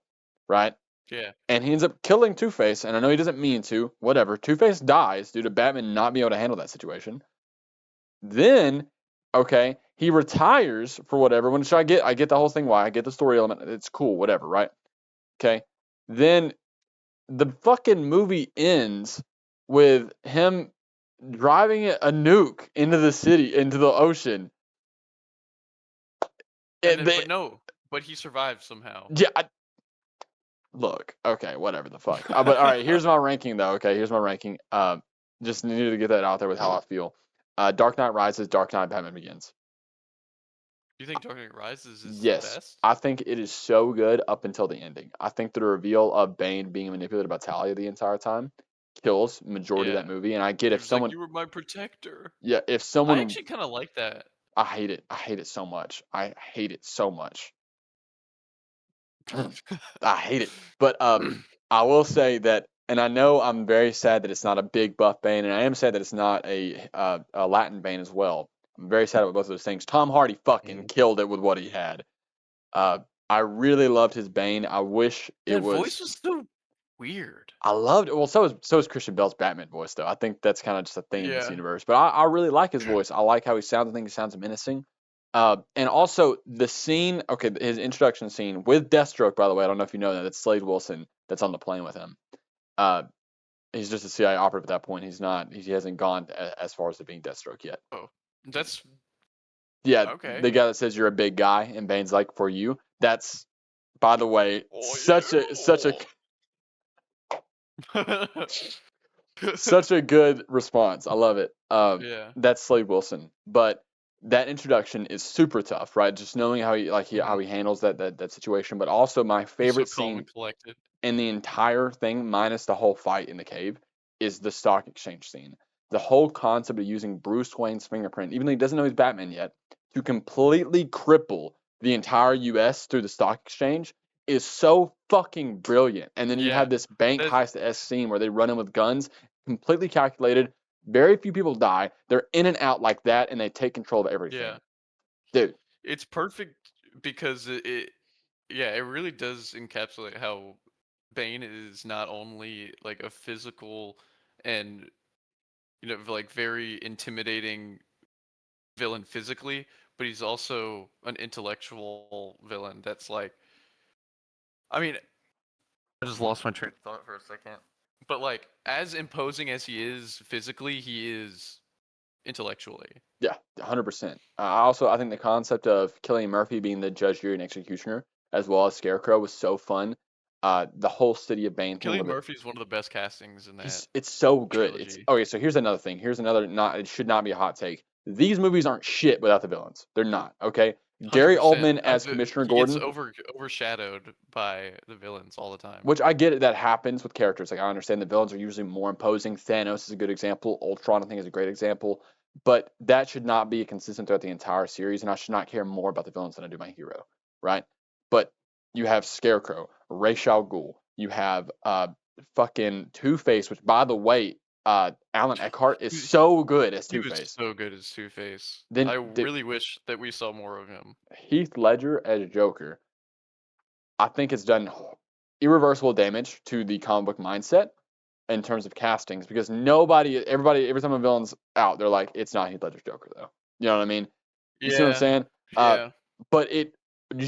right? Yeah. And he ends up killing Two Face, and I know he doesn't mean to. Whatever. Two Face dies due to Batman not being able to handle that situation. Then, okay, he retires for whatever. When I get the whole thing. Why I get the story element. It's cool. Whatever, right? Okay. Then the fucking movie ends with him driving a nuke into the city, into the ocean. And then, They, but no, but he survived somehow. yeah, look, okay, whatever the fuck. But all right, here's my ranking though. Okay, here's my ranking. Just needed to get that out there with how I feel. Dark Knight Rises, Dark Knight, Batman Begins. You think Dark Knight Rises is the Yes, best? I think it is so good up until the ending. I think the reveal of Bane being manipulated by Talia the entire time kills majority of that Yeah. movie. And I get He if was like, someone, "You were my protector." yeah, if I someone, actually kind of like that. I hate it. I hate it so much. I hate it so much. I hate it. But I will say that, and I know I'm very sad that it's not a big buff Bane, and I am sad that it's not a Latin Bane as well. I'm very sad about both of those things. Tom Hardy fucking Mhm. killed it with what he had. I really loved his Bane. I wish it That was. voice was so weird. I loved it. Well, so is Christian Bale's Batman voice though. I think that's kind of just a thing in this Yeah. universe. But I really like his voice. I like how he sounds. I think he sounds menacing. And also the scene. Okay, his introduction scene with Deathstroke. By the way, I don't know if you know that. It's Slade Wilson that's on the plane with him. Uh, he's just a CIA operative at that point. He's not. He hasn't gone as far as to being Deathstroke yet. Oh, that's Yeah, okay. the guy that says you're a big guy and Bane's like for you. That's, by the way, Oh such a yeah. such a good response. I love it. Yeah. That's Slade Wilson, but that introduction is super tough, right? Just knowing how Mhm. he handles that situation, but also my He's so favorite calm scene and collected. in the entire thing, minus the whole fight in the cave, is the stock exchange scene. The whole concept of using Bruce Wayne's fingerprint, even though he doesn't know he's Batman yet, to completely cripple the entire US through the stock exchange is so fucking brilliant. And then you Yeah. have this bank That's heist scene where they run in with guns, completely calculated. Very few people die. They're in and out like that, and they take control of yeah. everything. Dude, It's perfect because yeah, it really does encapsulate how Bane is not only like a physical and like very intimidating villain physically, but he's also an intellectual villain that's like I mean, I just lost my train of thought for a second. But like as imposing as he is physically, he is intellectually. yeah, 100%. I think the concept of Killian Murphy being the judge, jury, and executioner, as well as Scarecrow, was so fun. The whole City of Bane thing Killian with it, Murphy is one of the best castings in that it's so good. It's trilogy. okay. So here's another thing. Here's another not. It should not be a hot take. These movies aren't shit without the villains. They're not. Okay. Gary 100%. Oldman as Commissioner He gets Gordon, overshadowed by the villains all the time. which I get it, that happens with characters. Like I understand the villains are usually more imposing. Thanos is a good example. Ultron I think is a great example. But that should not be consistent throughout the entire series, and I should not care more about the villains than I do my hero, right? But you have Scarecrow, Ra's al Ghul, you have fucking Two Face, which by the way, Alan Eckhart is He so good as he Two was Face. so good as Two-Face. I Then really wish that we saw more of him. Heath Ledger as Joker, I think it's done irreversible damage to the comic book mindset in terms of castings because everybody, every time a villain's out, they're like, it's not Heath Ledger's Joker though. You know what I mean? You see what I'm Yeah, saying? Uh, yeah. but it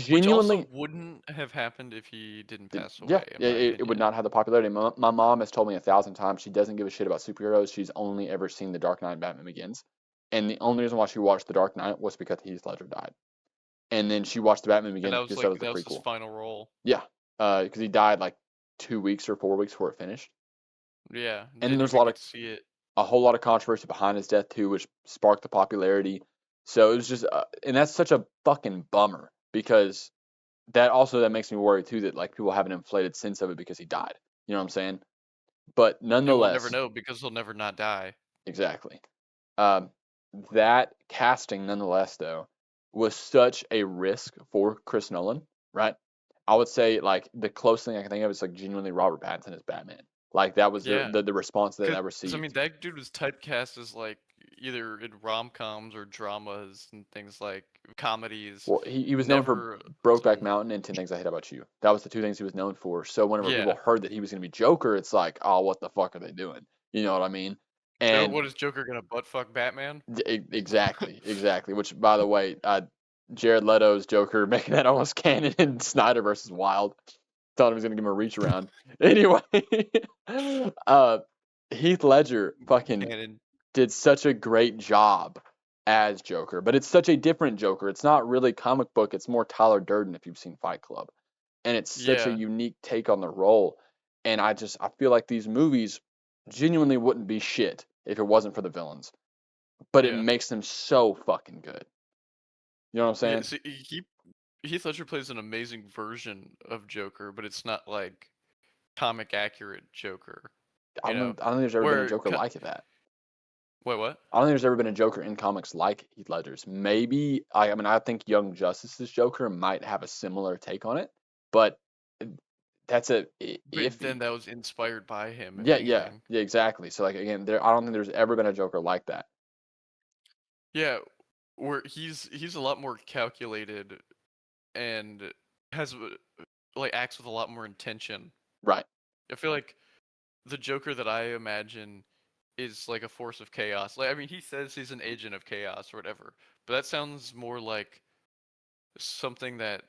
Which also genuinely, wouldn't have happened if he didn't pass yeah, away, in my it would opinion. not have the popularity. My mom has told me 1,000 times she doesn't give a shit about superheroes. She's only ever seen The Dark Knight and Batman Begins. And the only reason why she watched The Dark Knight was because Heath Ledger died. And then she watched The Batman And Begins because that was the that was his prequel. final role. Yeah, because he died like 2 weeks or 4 weeks before it finished. Yeah, And then didn't there's even get to see it. a whole lot of controversy behind his death too, which sparked the popularity. So it was just, and that's such a fucking bummer because that makes me worry too that like people have an inflated sense of it because he died. You know what I'm saying? But Yeah, we'll never nonetheless, know because he'll never not die. exactly. Um, that casting, nonetheless, though, was such a risk for Chris Nolan, right? I would say like the closest thing I can think of is like genuinely Robert Pattinson as Batman. Like that was Yeah, the response that I because I mean received. that dude was typecast as like either in rom-coms or dramas and things like comedies. Well, he was known for Never Brokeback some. Mountain and 10 Things I Hate About You. That was the two things he was known for. So whenever people Yeah. heard that he was going to be Joker, it's like, oh, what the fuck are they doing? You know what I mean? Oh, And what is Joker gonna butt fuck Batman? exactly. Which, by the way, Jared Leto's Joker making that almost canon in Snyder versus Wild. Thought he was going to give him a reach around. Anyway, uh, Heath Ledger fucking Canon. did such a great job as Joker, but it's such a different Joker. It's not really comic book. It's more Tyler Durden if you've seen Fight Club, and it's such a Yeah, unique take on the role. And I feel like these movies genuinely wouldn't be shit if it wasn't for the villains, but it yeah, makes them so fucking good. You know what I'm yeah. saying? See, Heath Ledger plays an amazing version of Joker, but it's not like comic accurate Joker. You know, I don't think there's ever been a where Joker like that. wait, what? I don't think there's ever been a Joker in comics like Heath Ledger's. Maybe I mean I think Young Justice's Joker might have a similar take on it, but that's a But iffy. then that was inspired by him, if anything. Yeah, exactly. So like again, I don't think there's ever been a Joker like that. Yeah, where he's a lot more calculated and has like acts with a lot more intention. Right. I feel like the Joker that I imagine is like a force of chaos. Like I mean, he says he's an agent of chaos or whatever, but that sounds more like something that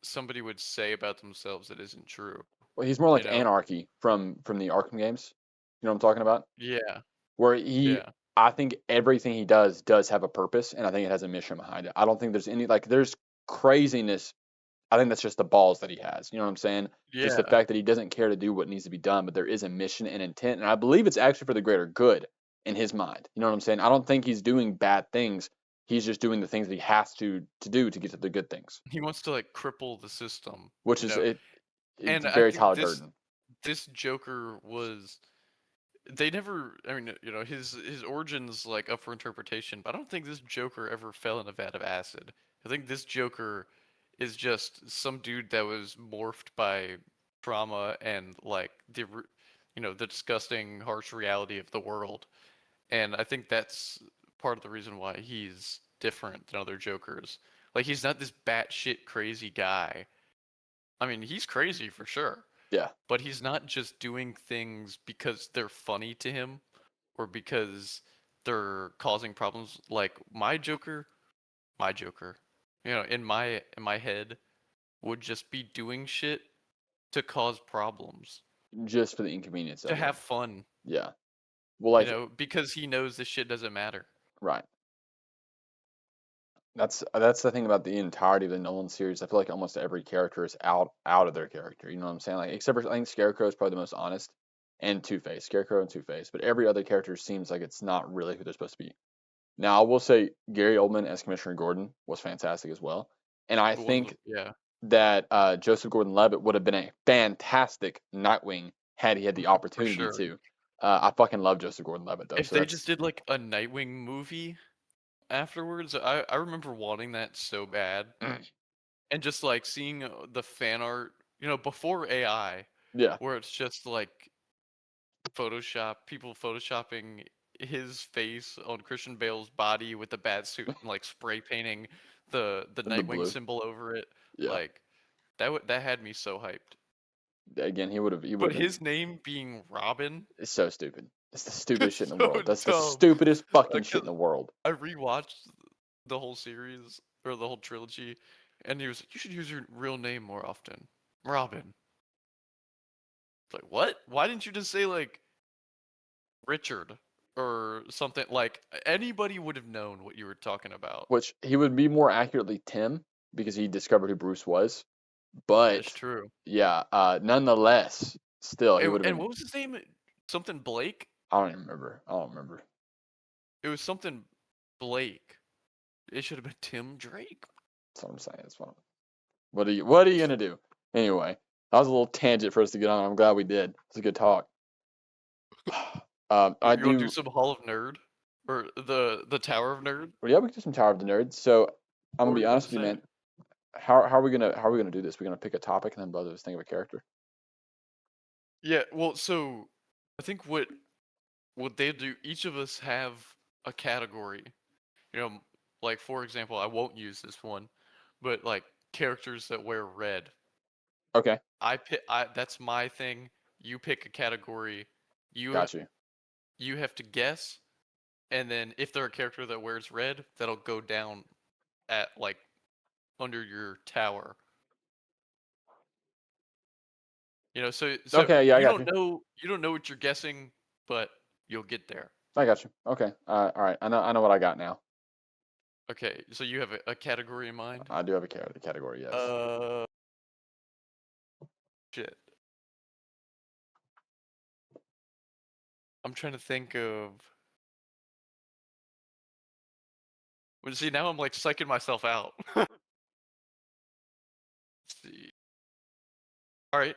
somebody would say about themselves that isn't true. Well, he's more You like know? Anarchy from the Arkham games. You know what I'm talking about? Yeah, Where yeah, I think everything he does have a purpose, and I think it has a mission behind it. I don't think there's any like there's craziness. I think that's just the balls that he has. You know what I'm saying? Just the yeah. fact that he doesn't care to do what needs to be done, but there is a mission and intent, and I believe it's actually for the greater good in his mind. You know what I'm saying? I don't think he's doing bad things. He's just doing the things that he has to do to get to the good things, He wants to like cripple the system, which you is know. it's And I very think Tyler this Durden. this Joker was they never I mean, you know, his origins like up for interpretation, but I don't think this Joker ever fell in a vat of acid. I think this Joker is just some dude that was morphed by trauma and like you know, the disgusting harsh reality of the world. And I think that's part of the reason why he's different than other Jokers. Like he's not this batshit crazy guy. I mean, he's crazy for sure, Yeah, but he's not just doing things because they're funny to him or because they're causing problems. Like my Joker, you know, in my head would just be doing shit to cause problems, just for the inconvenience to of it. have fun, Yeah. Well, you like know, because he knows this shit doesn't matter. right. That's the thing about the entirety of the Nolan series. I feel like almost every character is out of their character. You know what I'm saying? Like except for I think Scarecrow is probably the most honest, and Two Face, Scarecrow and Two Face. But every other character seems like it's not really who they're supposed to be. Now I will say Gary Oldman as Commissioner Gordon was fantastic as well, and I One of the think yeah, that Joseph Gordon-Levitt would have been a fantastic Nightwing had he had the for opportunity sure. to. I fucking love Joseph Gordon-Levitt though, If so they just that's did like a Nightwing movie afterwards, I remember wanting that so bad, and just like seeing the fan art, before AI, yeah, where it's just like people photoshopping his face on Christian Bale's body with the bat suit and like spray painting the the Nightwing blue. symbol over it. Yeah, Like that had me so hyped. again, he would have But been. his name being Robin, It's so stupid. It's the stupidest shit in it's the so world. That's the dumb. stupidest fucking shit in the Because world. I rewatched the whole series or the whole trilogy, and he was like, "You should use your real name more often, Robin." It's like, what? Why didn't you just say like Richard or something? Like anybody would have known what you were talking about. Which he would be more accurately Tim because he discovered who Bruce was. That's But true. yeah, nonetheless, still he And, would have and been. what was his name? Something Blake? I don't even remember. I don't remember. It was something Blake. It should have been Tim Drake. That's what I'm saying. It's fine. What are you gonna do? Anyway, that was a little tangent for us to get on. I'm glad we did. It's a good talk. I You want to do do. some Hall of Nerd or the Tower of Nerd? Well, yeah, we can do some Tower of the Nerds. So I'm What gonna were be you gonna honest with you, say? man. How are we gonna do this? We're gonna pick a topic and then both of us think of a character. Yeah, well, so I think what they do, each of us have a category. You know, like for example, I won't use this one, but like characters that wear red. Okay, I that's my thing. You pick a category. You got you. you have to guess, and then if they're a character that wears red, that'll go down at like under your tower. So Okay, yeah, I got you. you don't know what you're guessing, but you'll get there. I got you. Okay, all right. I know what I got now. Okay, so you have a category in mind? I do have a category. Yes. Uh, shit. I'm trying to think of. Well, see, now I'm like psyching myself out. Let's see. All right,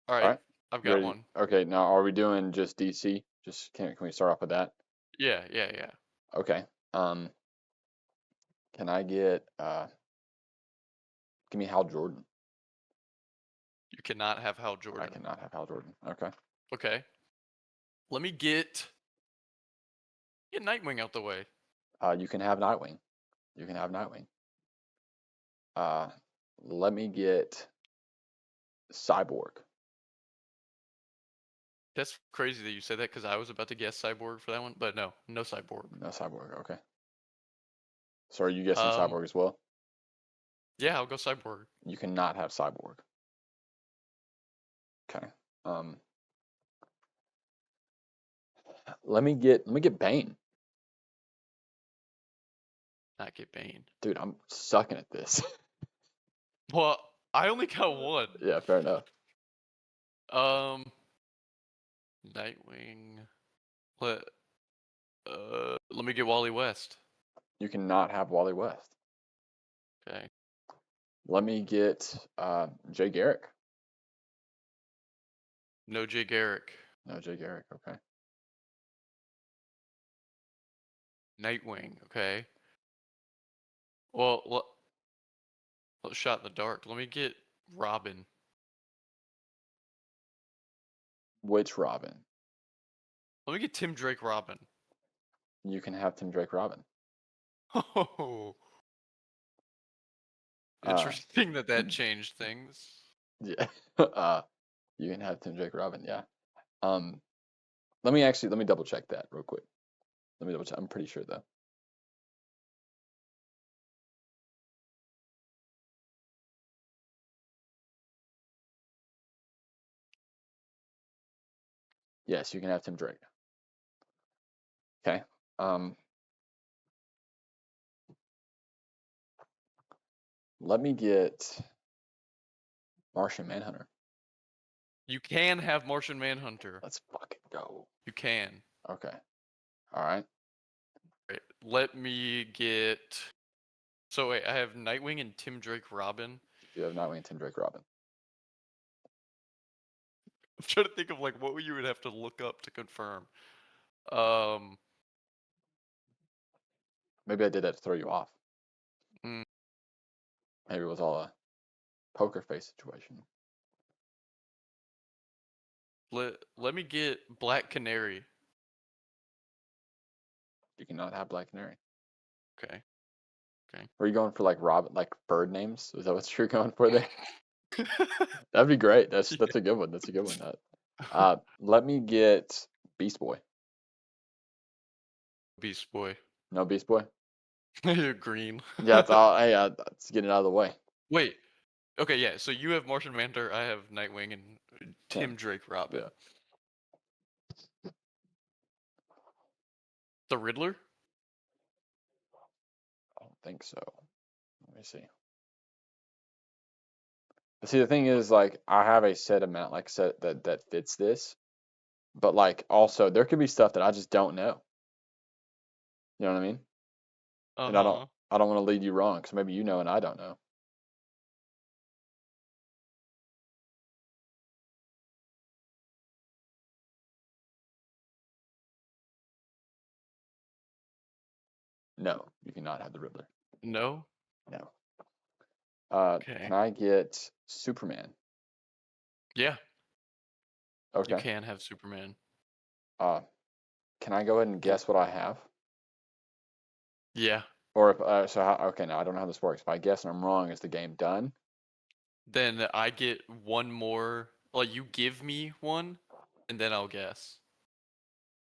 all All right. right. I've You got ready? one. Okay. Now, are we doing just DC? Just can we start off with that? Yeah, yeah, yeah. Okay. Um, can I get give me Hal Jordan? You cannot have Hal I Jordan. cannot have Hal Jordan. Okay. Okay. Let me get Nightwing out the way. You can have Nightwing. You can have Nightwing. Uh, let me get Cyborg. That's crazy that you said that because I was about to guess Cyborg for that one, but no, no Cyborg. No Cyborg. Okay. So are you guessing Um, Cyborg as well? yeah, I'll go Cyborg. You cannot have Cyborg. Okay. Um, let me get Bane. Not get Bane. Dude, I'm sucking at this. Well, I only got one. Yeah, fair enough. Um, Nightwing. Let let me get Wally West. You cannot have Wally West. Okay. Let me get Jay Garrick. No Jay Garrick. No, Jay Garrick. Okay. Nightwing. Okay. Well, let's shot in the dark. Let me get Robin. Which Robin? Let me get Tim Drake Robin. You can have Tim Drake Robin. Oh, Uh, interesting that changed things. yeah. You can have Tim Drake Robin. Yeah. Um, let me double check that real quick. Let me double check. I'm pretty sure though. Yes, you can have Tim Drake. Okay. Um, let me get Martian Manhunter. You can have Martian Manhunter. Let's fucking go. You can. Okay. All right. Right. Let me get. So wait, I have Nightwing and Tim Drake Robin. You have Nightwing and Tim Drake Robin. I'm trying to think of like what you would have to look up to confirm. Um, Maybe I did that to throw you off. mm, Maybe it was all a poker face situation. let me get Black Canary. You cannot have Black Canary. Okay. Okay. Were you going for like like bird names? Is that what you're going for there? That'd be great. That's Yeah. a good one. That's a good one. Let me get Beast Boy. Beast Boy. No Beast Boy. Green. Yeah, that's all. Hey, let's get it out of the way. Wait. Okay, yeah. So you have Martian Manhunter, I have Nightwing, and Tim. Tim Drake Robin. Yeah. The Riddler? I don't think so. Let me see. See, the thing is, like, I have a set amount, like, set that fits this, but like, also there could be stuff that I just don't know. You know what I mean? Uh And I don't, huh. I don't want to lead you wrong because maybe you know and I don't know. No, you cannot have the Riddler. No. No. Can Okay. I get Superman? Yeah, you Okay. can have Superman. Uh, can I go ahead and guess what I have? Yeah. Or if okay, now I don't know how this works. If I guess and I'm wrong, is the game done? Then I get one more. Like you give me one, and then I'll guess.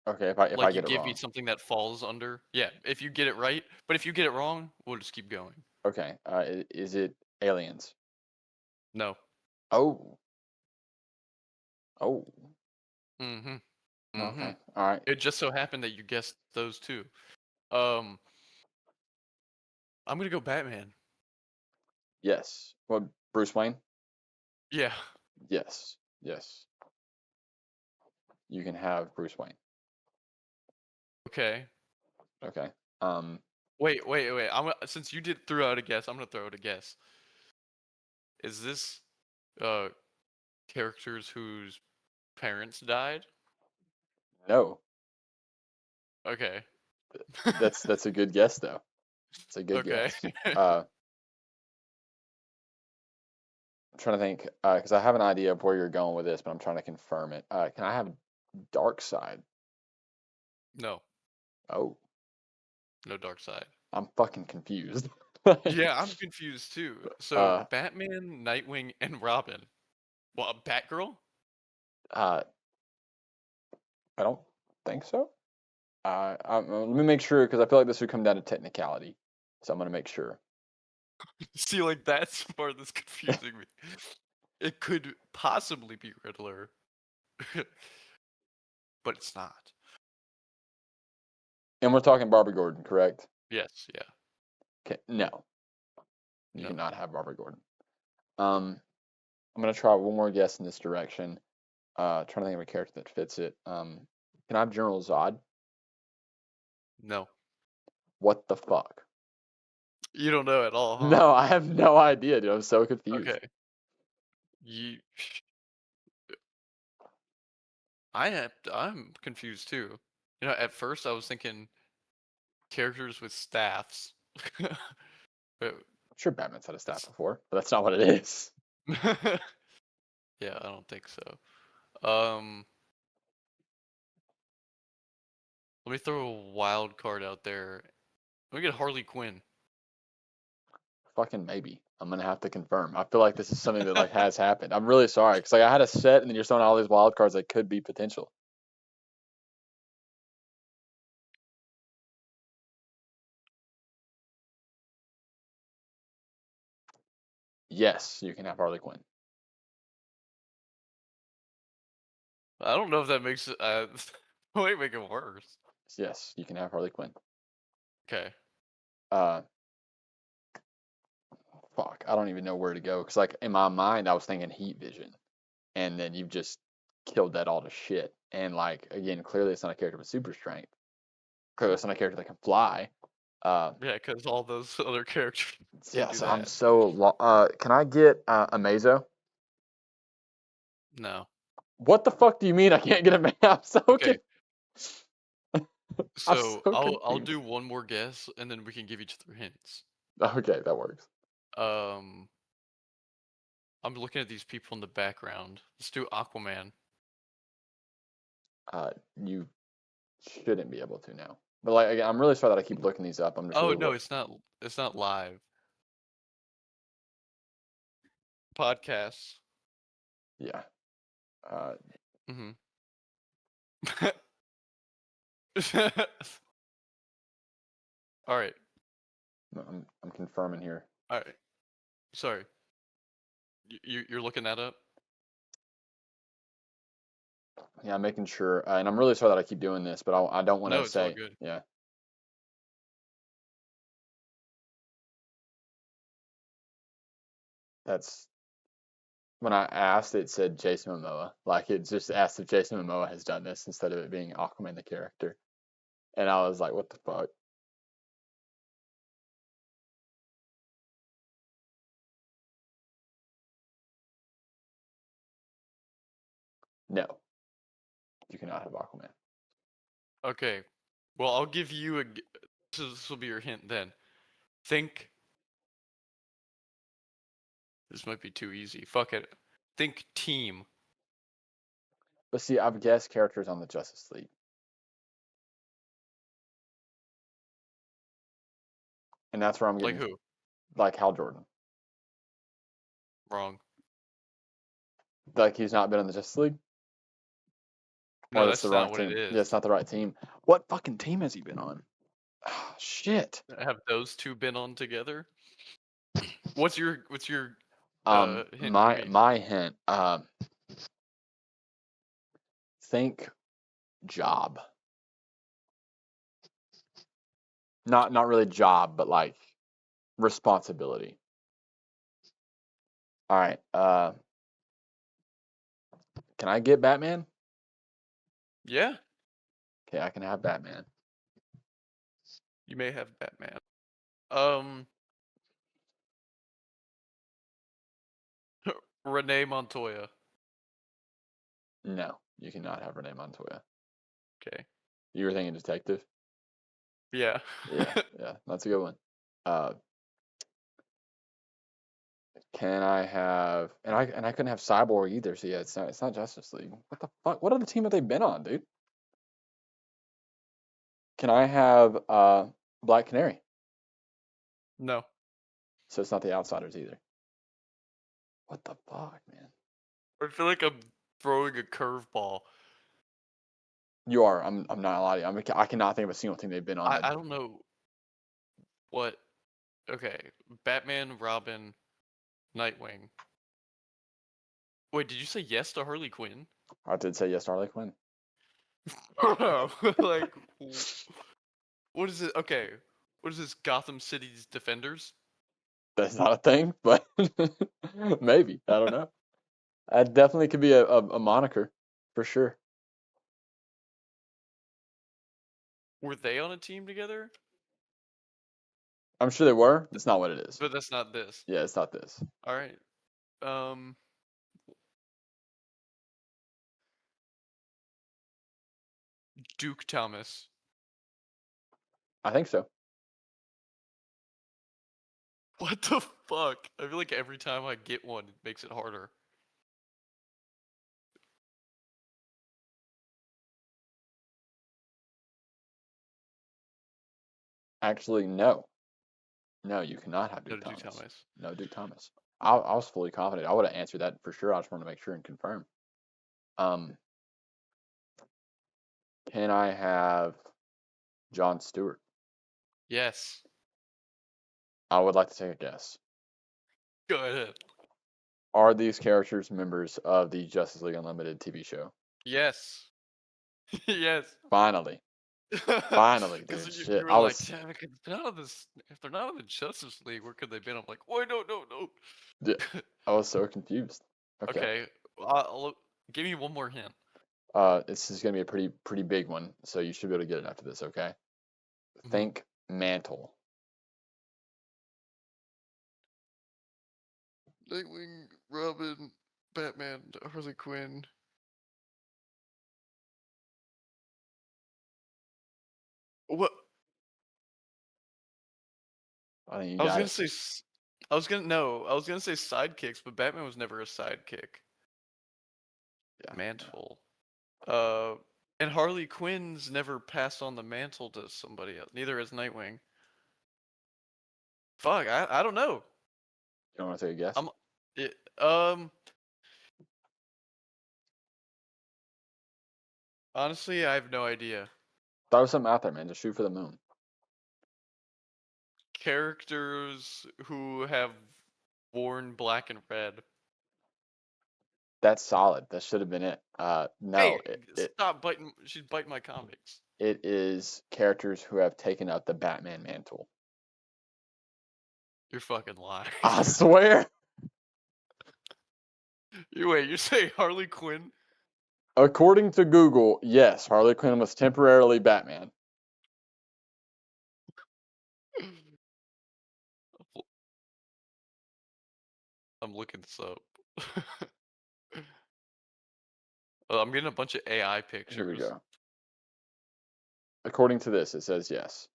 Okay, if I Like you get it give me wrong. something that falls under. Yeah, if you get it right. But if you get it wrong, we'll just keep going. Okay. Is it aliens? No. Oh, oh. Mm-hmm. Mm-hmm. Okay. All right. It just so happened that you guessed those two. Um, I'm gonna go Batman. Yes. What, Bruce Wayne? Yeah. Yes. Yes. You can have Bruce Wayne. Okay. Okay. Um, Wait. Since you did throw out a guess, I'm gonna throw out a guess. Is this uh characters whose parents died? no. Okay. That's a good guess though. It's a good Okay. guess. I'm trying to think because I have an idea of where you're going with this, but I'm trying to confirm it. Can I have Dark Side? No, Oh, no dark side. I'm fucking confused. Yeah, I'm confused too. So uh, Batman, Nightwing, and Robin. Well, Batgirl? uh, I don't think so. Let me make sure because I feel like this would come down to technicality, so I'm gonna make sure. See, like that's the part that's confusing me. It could possibly be Riddler, but it's not. And we're talking Barbara Gordon, correct? Yes, yeah, Okay, no, you no. cannot have Barbara Gordon. I'm gonna try one more guess in this direction. Trying to think of a character that fits it. Can I have General Zod? No. What the fuck? You don't know at all, huh? No, I have no idea, dude. I'm so confused. Okay. You I'm confused too. You know, at first I was thinking characters with staffs. But I'm sure Batman's had a staff it's before, but that's not what it is. yeah, I don't think so. Um, let me throw a wild card out there. Let me get Harley Quinn. Fucking maybe. I'm gonna have to confirm. I feel like this is something that like has happened. I'm really sorry because like I had a set and then you're throwing all these wild cards that could be potential. Yes, you can have Harley Quinn. I don't know if that makes it might make it worse. Yes, you can have Harley Quinn. Okay. Uh, fuck, I don't even know where to go because like in my mind I was thinking Heat Vision, and then you've just killed that all to shit. And like again, clearly it's not a character with super strength. Clearly it's not a character that can fly. Uh, Yeah, because all those other characters can yeah, do so I'm that. so can I get Amazo? No. What the fuck do you mean I can't get a man? I'm so Okay, I'm so so I'll confused. do one more guess, and then we can give each other hints. Okay, that works. Um, I'm looking at these people in the background. Let's do Aquaman. Uh, you shouldn't be able to now. But like, again, I'm really sorry that I keep looking these up. I'm just Oh really no, what. it's not. It's not live podcasts. Yeah. Uh, Mm-hmm. All right, I'm confirming here. all right. Sorry, you're looking that up. Yeah, I'm making sure, and I'm really sorry that I keep doing this, but I don't want to No, it's all say, good. yeah, that's when I asked, it said Jason Momoa. Like it just asked if Jason Momoa has done this instead of it being Aquaman the character, and I was like, what the fuck? No, you cannot have Aquaman. Okay. Well, I'll give you a. This will be your hint then. Think. This might be too easy. Fuck it. Think team. But see, I've guessed characters on the Justice League, and that's where I'm Like getting who? like Hal Jordan. Wrong. Like he's not been in the Justice League, or No, that's the that's wrong not what it team. Yeah, it's is. not the right team. What fucking team has he been on? Ah, shit. Have those two been on together? What's your hint for My me? my hint. Think job. Not really job, but like responsibility. All right. Can I get Batman? Yeah, Okay, I can have Batman. you may have Batman. Um, Renee Montoya. No, you cannot have Renee Montoya. Okay. You were thinking detective? Yeah. Yeah, yeah, that's a good one. Uh, can I have and I couldn't have Cyborg either. So yeah, it's not Justice League. What the fuck? What other team have they been on, dude? Can I have Black Canary? No. So it's not the Outsiders either. What the fuck, man? I feel like I'm throwing a curveball. You are. I'm not lying. I cannot think of a single thing they've been on I that. I don't know what. Okay, Batman, Robin, Nightwing. Wait, did you say yes to Harley Quinn? I did say yes, Harley Quinn. Bro, like, what is it? Okay, what is this? Gotham City's Defenders? That's not a thing, but maybe. I don't know. That definitely could be a moniker for sure. Were they on a team together? I'm sure they were. That's not what it is. But that's not this. Yeah, it's not this. All right. Um, Duke Thomas. I think so. What the fuck? I feel like every time I get one, it makes it harder. Actually, no. No, you cannot have No, Duke Duke Thomas. Thomas. No, Duke Thomas. I was fully confident. I would have answered that for sure. I just wanted to make sure and confirm. Um, can I have John Stewart? Yes. I would like to take a guess. Go ahead. Are these characters members of the Justice League Unlimited TV show? Yes. Yes. Finally. Finally, Because dude. you Shit. were I like, was damn, if they're not on this, if they're not on the Justice League, where could they been? I'm like, wait, no, no, no. yeah, I was so confused. Okay. Okay, give me one more hint. This is gonna be a pretty big one, so you should be able to get it after this, okay? Mhm. Think mantle. Nightwing, Robin, Batman, Harley Quinn. What I think you I was got gonna it. say. I was gonna no. I was gonna say sidekicks, but Batman was never a sidekick. Yeah. Yeah. Mantle. Uh, and Harley Quinn's never passed on the mantle to somebody else. Neither has Nightwing. Fuck, I don't know. You don't want to take a guess? I'm it, honestly, I have no idea. Throw something out there, man. Just shoot for the moon. Characters who have worn black and red. That's solid. That should have been it. No, Hey, stop biting. She's biting my comics. it is characters who have taken up the Batman mantle. You're fucking lying. I swear. You wait. You say Harley Quinn? According to Google, yes, Harley Quinn was temporarily Batman. I'm looking this up. I'm getting a bunch of AI Here we pictures. go. According to this, it says yes.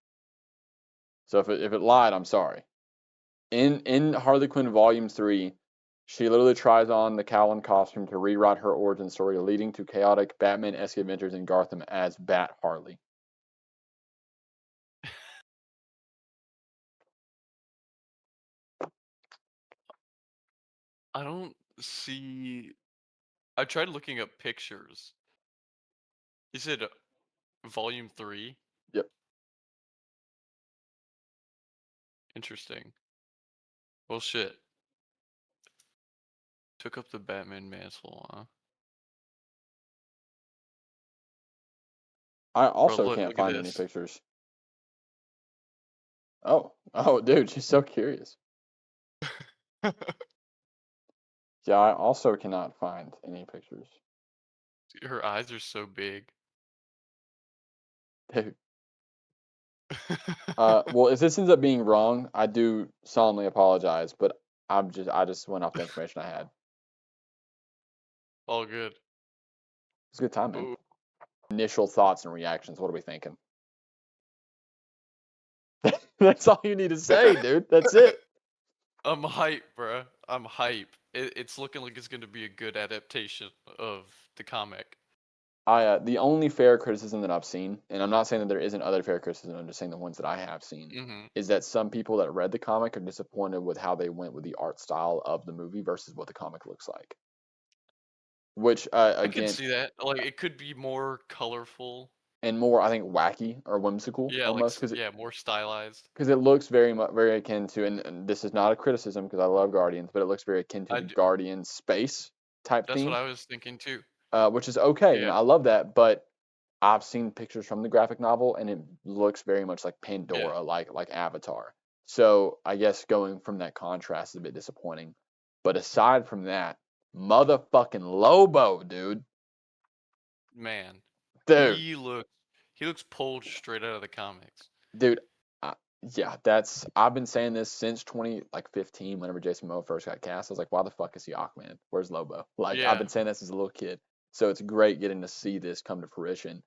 So if it lied, I'm sorry. In Harley Quinn Volume 3, she literally tries on the cowl and costume to rewrite her origin story, leading to chaotic Batman-esque adventures in Gotham as Bat Harley. I don't see. I tried looking up pictures. You said volume 3? Yep. Interesting. Well, shit. Took up the Batman mantle, huh? I Bro, also look, can't look at find any this. pictures. Oh, dude, she's so curious. Yeah, I also cannot find any pictures. Her eyes are so big. Dude. Well, if this ends up being wrong, I do solemnly apologize, but I just went off the information I had. All good. It's a good time, man. Ooh, Initial thoughts and reactions. What are we thinking? That's all you need to say, dude. That's it. I'm hype, bruh. I'm hype. It's looking like it's gonna be a good adaptation of the comic. The only fair criticism that I've seen, and I'm not saying that there isn't other fair criticism, I'm just saying the ones that I have seen, Mm-hmm. is that some people that read the comic are disappointed with how they went with the art style of the movie versus what the comic looks like. Which, I could again, see that. Like, it could be more colorful. and more, I think, wacky or whimsical Yeah, like, almost, because yeah, more stylized. it looks very much very akin to, and this is not a criticism because I love Guardians, but it looks very akin to I the do. Guardians space type That's what theme, I was thinking too. which is okay. Yeah, I love that, but I've seen pictures from the graphic novel, and it looks very much like yeah, Pandora, like Avatar. So I guess going from that contrast is a bit disappointing. But aside from that, motherfucking Lobo, dude, man. dude, He looks pulled straight out of the comics. dude. Uh, yeah, that's I've been saying this since 2015. Whenever Jason Momoa first got cast, I was like, why the fuck is he Aquaman? Where's Lobo? Like I've Yeah, been saying this as a little kid. So it's great getting to see this come to fruition.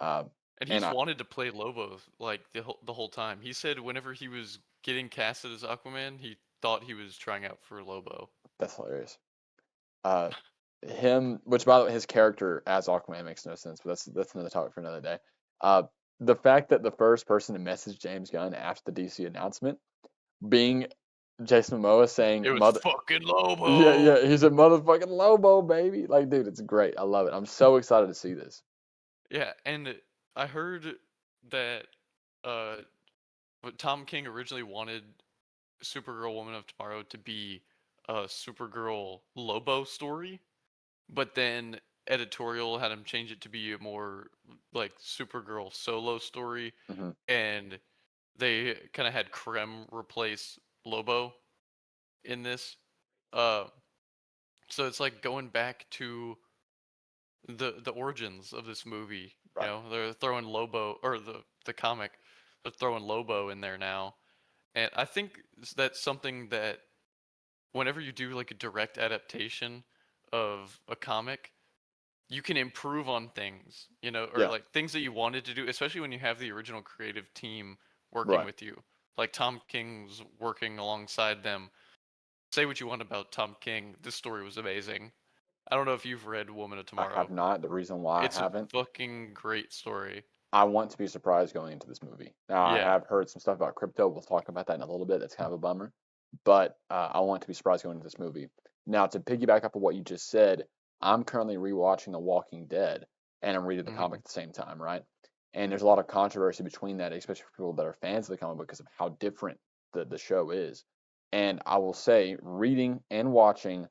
Um, and and he's I wanted to play Lobo like the whole time. He said whenever he was getting casted as Aquaman, he thought he was trying out for Lobo. That's hilarious. Uh, him, which by the way, his character as Aquaman makes no sense, but that's another topic for another day. Uh, the fact that the first person to message James Gunn after the DC announcement being Jason Momoa saying It was mother, fucking yeah, Lobo. yeah, he's a motherfucking Lobo, baby. Like, dude, it's great. I love it. I'm so excited to see this. Yeah, and I heard that uh, but Tom King originally wanted Supergirl Woman of Tomorrow to be a Supergirl Lobo story, but then editorial had him change it to be a more like Supergirl solo story, Hmm. and they kind of had Krem replace Lobo in this. Uh, so it's like going back to the origins of this movie. You Right. know, they're throwing Lobo or the comic, they're throwing Lobo in there now, and I think that's something that whenever you do like a direct adaptation of a comic, you can improve on things, you know, or Yeah, like things that you wanted to do, especially when you have the original creative team working right. with you. Like Tom King's working alongside them. Say what you want about Tom King, this story was amazing. I don't know if you've read Woman of I have Tomorrow. not. The reason why I It's a haven't, fucking great story. I want to be surprised going into this movie. Now, I Yeah. have heard some stuff about crypto. We'll talk about that in a little bit. That's kind of a bummer. But I want to be surprised going into this movie. Now, to piggyback up on what you just said, I'm currently rewatching The Walking Dead and I'm reading the comic Hmm. at the same time, right? And there's a lot of controversy between that, especially for people that are fans of the comic book because of how different the show is. And I will say, reading and watching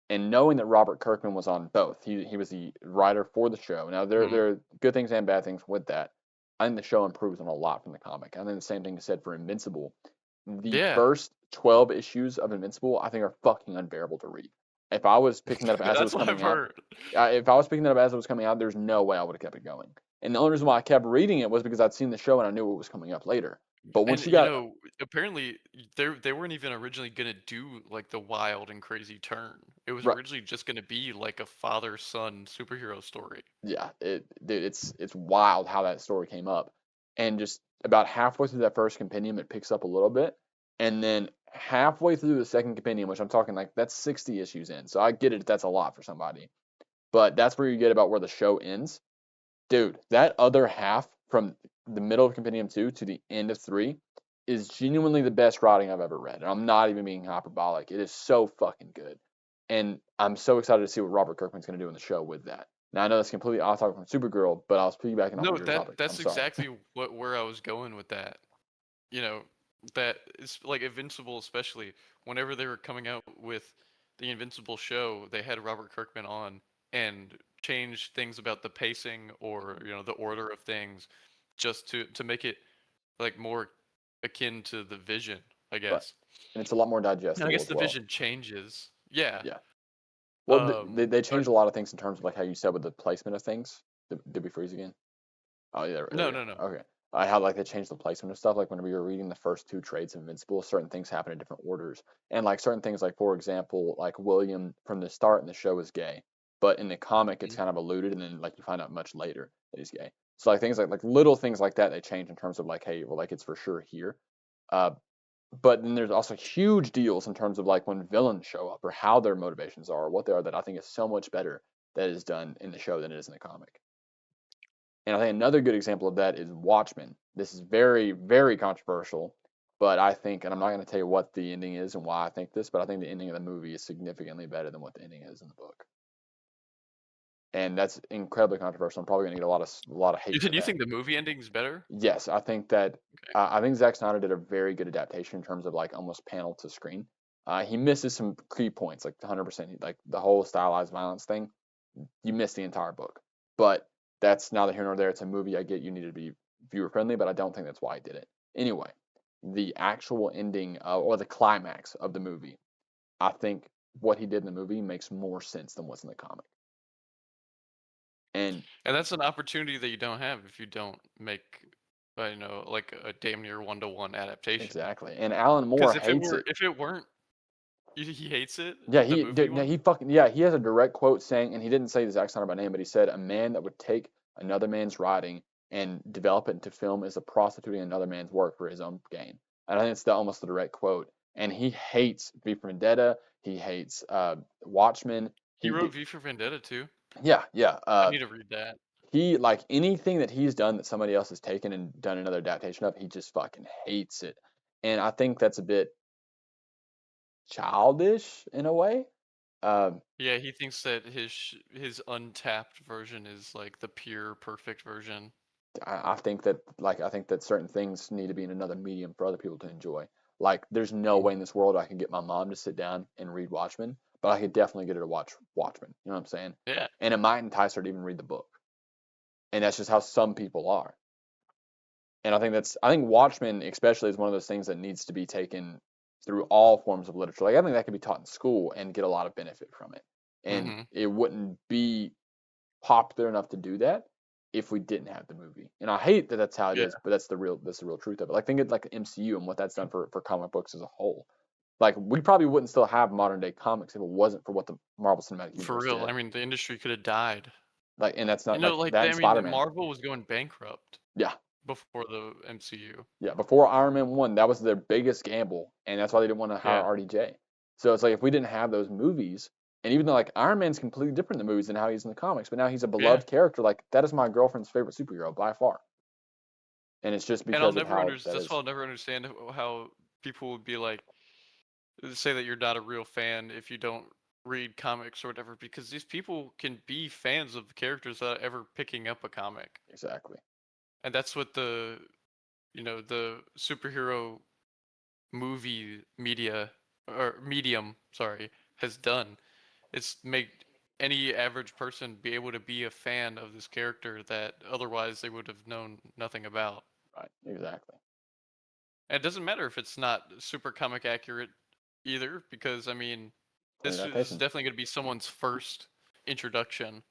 and knowing that Robert Kirkman was on both, he was the writer for the show. Now Hmm. there are good things and bad things with that. I think the show improves on a lot from the comic. I think the same thing is said for Invincible. The Yeah. first 12 issues of Invincible, I think, are fucking unbearable to read. If I was picking that up as it That's was what I've coming out, heard. if I was picking that up as it was coming out, there's no way I would have kept it going. And the only reason why I kept reading it was because I'd seen the show and I knew it was coming up later. But And once you got apparently they weren't even originally gonna do like the wild and crazy turn. It was right, originally just gonna be like a father-son superhero story. yeah, dude, it's wild how that story came up, and just about halfway through that first compendium, it picks up a little bit, and then halfway through the second compendium, which I'm talking like that's 60 issues in, so I get it, that's a lot for somebody, but that's where you get about where the show ends, dude. That other half from the middle of compendium 2 to the end of 3 is genuinely the best writing I've ever read, and I'm not even being hyperbolic. It is so fucking good, and I'm so excited to see what Robert Kirkman's going to do in the show with that. Now I know that's completely off topic from Supergirl, but I was piggybacking off of No, your topic. I'm that's sorry. exactly what where I was going with that. You know, that is like Invincible, especially whenever they were coming out with the Invincible show, they had Robert Kirkman on and changed things about the pacing or the order of things just to make it like more akin to the Vision, I Right, guess. and it's a lot more And I digestible guess as the well. Vision changes. Yeah. Yeah. Well, they But changed a lot of things in terms of like how you said with the placement of things. Did we freeze again? Oh yeah, there no, we no, no. go. Okay. I how like they changed the placement of stuff. Like whenever you're reading the first two trades of Invincible, certain things happen in different orders, and like certain things, like for example, like William from the start in the show is gay, but in the comic it's Mhm. kind of alluded, and then like you find out much later that he's gay. So like things like little things like that they change in terms of like, hey, well, like it's for sure here. Uh, but then there's also huge deals in terms of like when villains show up or how their motivations are, or what they are, that I think is so much better that is done in the show than it is in the comic. And I think another good example of that is Watchmen. This is very, very controversial, but I think, and I'm not going to tell you what the ending is and why I think this, but I think the ending of the movie is significantly better than what the ending is in the book. And that's incredibly controversial. I'm probably going to get a lot of hate for You that. think the movie ending is better? Yes, I think that Okay. I think Zack Snyder did a very good adaptation in terms of like almost panel to screen. He misses some key points, like 100%, like the whole stylized violence thing. You missed the entire book, but that's neither here nor there. It's a movie. I get you need to be viewer friendly, but I don't think that's why he did it. Anyway, the actual ending or the climax of the movie, I think what he did in the movie makes more sense than what's in the comic. And And that's an opportunity that you don't have if you don't make, like a damn near one-to-one adaptation. exactly, and Alan Moore Because hates it. if it weren't, he hates it, Yeah, the he movie did. No, one. he fucking yeah. He has a direct quote saying, and he didn't say Zack Snyder by name, but he said, "A man that would take another man's writing and develop it into film is a prostituting another man's work for his own gain." And I think it's almost the direct quote. And he hates V for Vendetta. He hates Watchmen. He He wrote did, V for Vendetta too. yeah, yeah. I need to read that. He like anything that he's done that somebody else has taken and done another adaptation of, he just fucking hates it. And I think that's a bit childish in a way. Um, Yeah, he thinks that his untapped version is like the pure perfect version. I think that certain things need to be in another medium for other people to enjoy. Like, there's no way Mhm. in this world I can get my mom to sit down and read Watchmen, but I could definitely get her to watch Watchmen. You know what I'm saying? Yeah, And it might entice her to even read the book. And that's just how some people are. And I think Watchmen especially is one of those things that needs to be taken through all forms of literature. Like I think that could be taught in school and get a lot of benefit from it. And hmm it wouldn't be popular enough to do that if we didn't have the movie. And I hate that that's how it yeah, is, but that's the real truth of it. Like think of like MCU and what that's done for comic books as a whole. Like we probably wouldn't still have modern day comics if it wasn't for what the Marvel Cinematic for Universe real. did. I mean, the industry could have died. Like, and that's You not know, like like, that I in mean, Spider-Man. Marvel was going bankrupt Yeah, before the MCU. yeah. Before Iron Man 1, that was their biggest gamble, and that's why they didn't want to hire Yeah, RDJ. So it's like if we didn't have those movies, and even though like Iron Man's completely different in the movies than how he's in the comics, but now he's a yeah. beloved character. Like that is my girlfriend's favorite superhero by far, and it's just And I'll because of never how understand. that That's why is. I'll never understand how people would be like, say that you're not a real fan if you don't read comics or whatever, because these people can be fans of the characters without ever picking up a comic. Exactly. And that's what the superhero movie media or medium, sorry, has done. It's make any average person be able to be a fan of this character that otherwise they would have known nothing about. Right. Exactly. And it doesn't matter if it's not super comic accurate either, because I mean, Then you're this not is patient. definitely going to be someone's first introduction.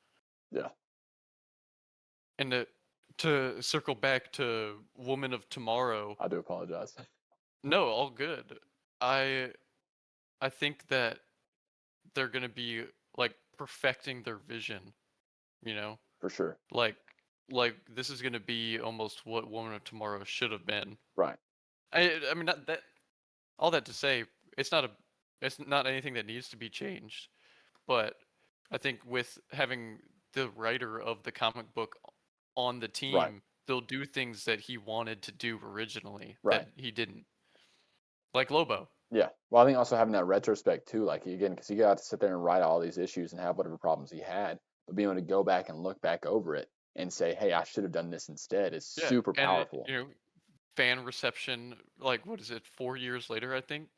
Yeah. And to circle back to Woman of Tomorrow, I do apologize. no, all good. I I think that they're going to be like perfecting their vision, you know? For sure. Like like this is going to be almost what Woman of Tomorrow should have been. Right. I mean not that all that to say, it's not a it's not anything that needs to be changed, but I think with having the writer of the comic book on the Right. team, they'll do things that he wanted to do originally that Right. he didn't. Like Lobo. Yeah. Well, I think also having that retrospect too, like again, because he got to sit there and write all these issues and have whatever problems he had, but being able to go back and look back over it and say, "Hey, I should have done this instead," is Yeah, super and powerful. fan reception, like what is it, 4 years later, I think,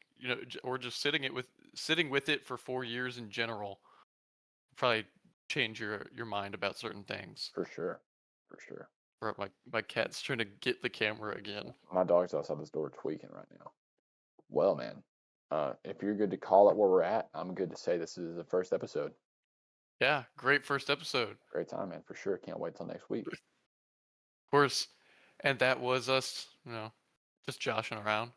or just sitting with it for 4 years in general, probably change your mind about certain things. For sure. For sure. Or my cat's trying to get the camera again. My dog's outside this door tweaking right now. Well, man, if you're good to call it where we're at, I'm good to say this is the first episode. Yeah, great first episode. Great time, man, for sure. Can't wait till next week. Of course, and that was us, just joshing around.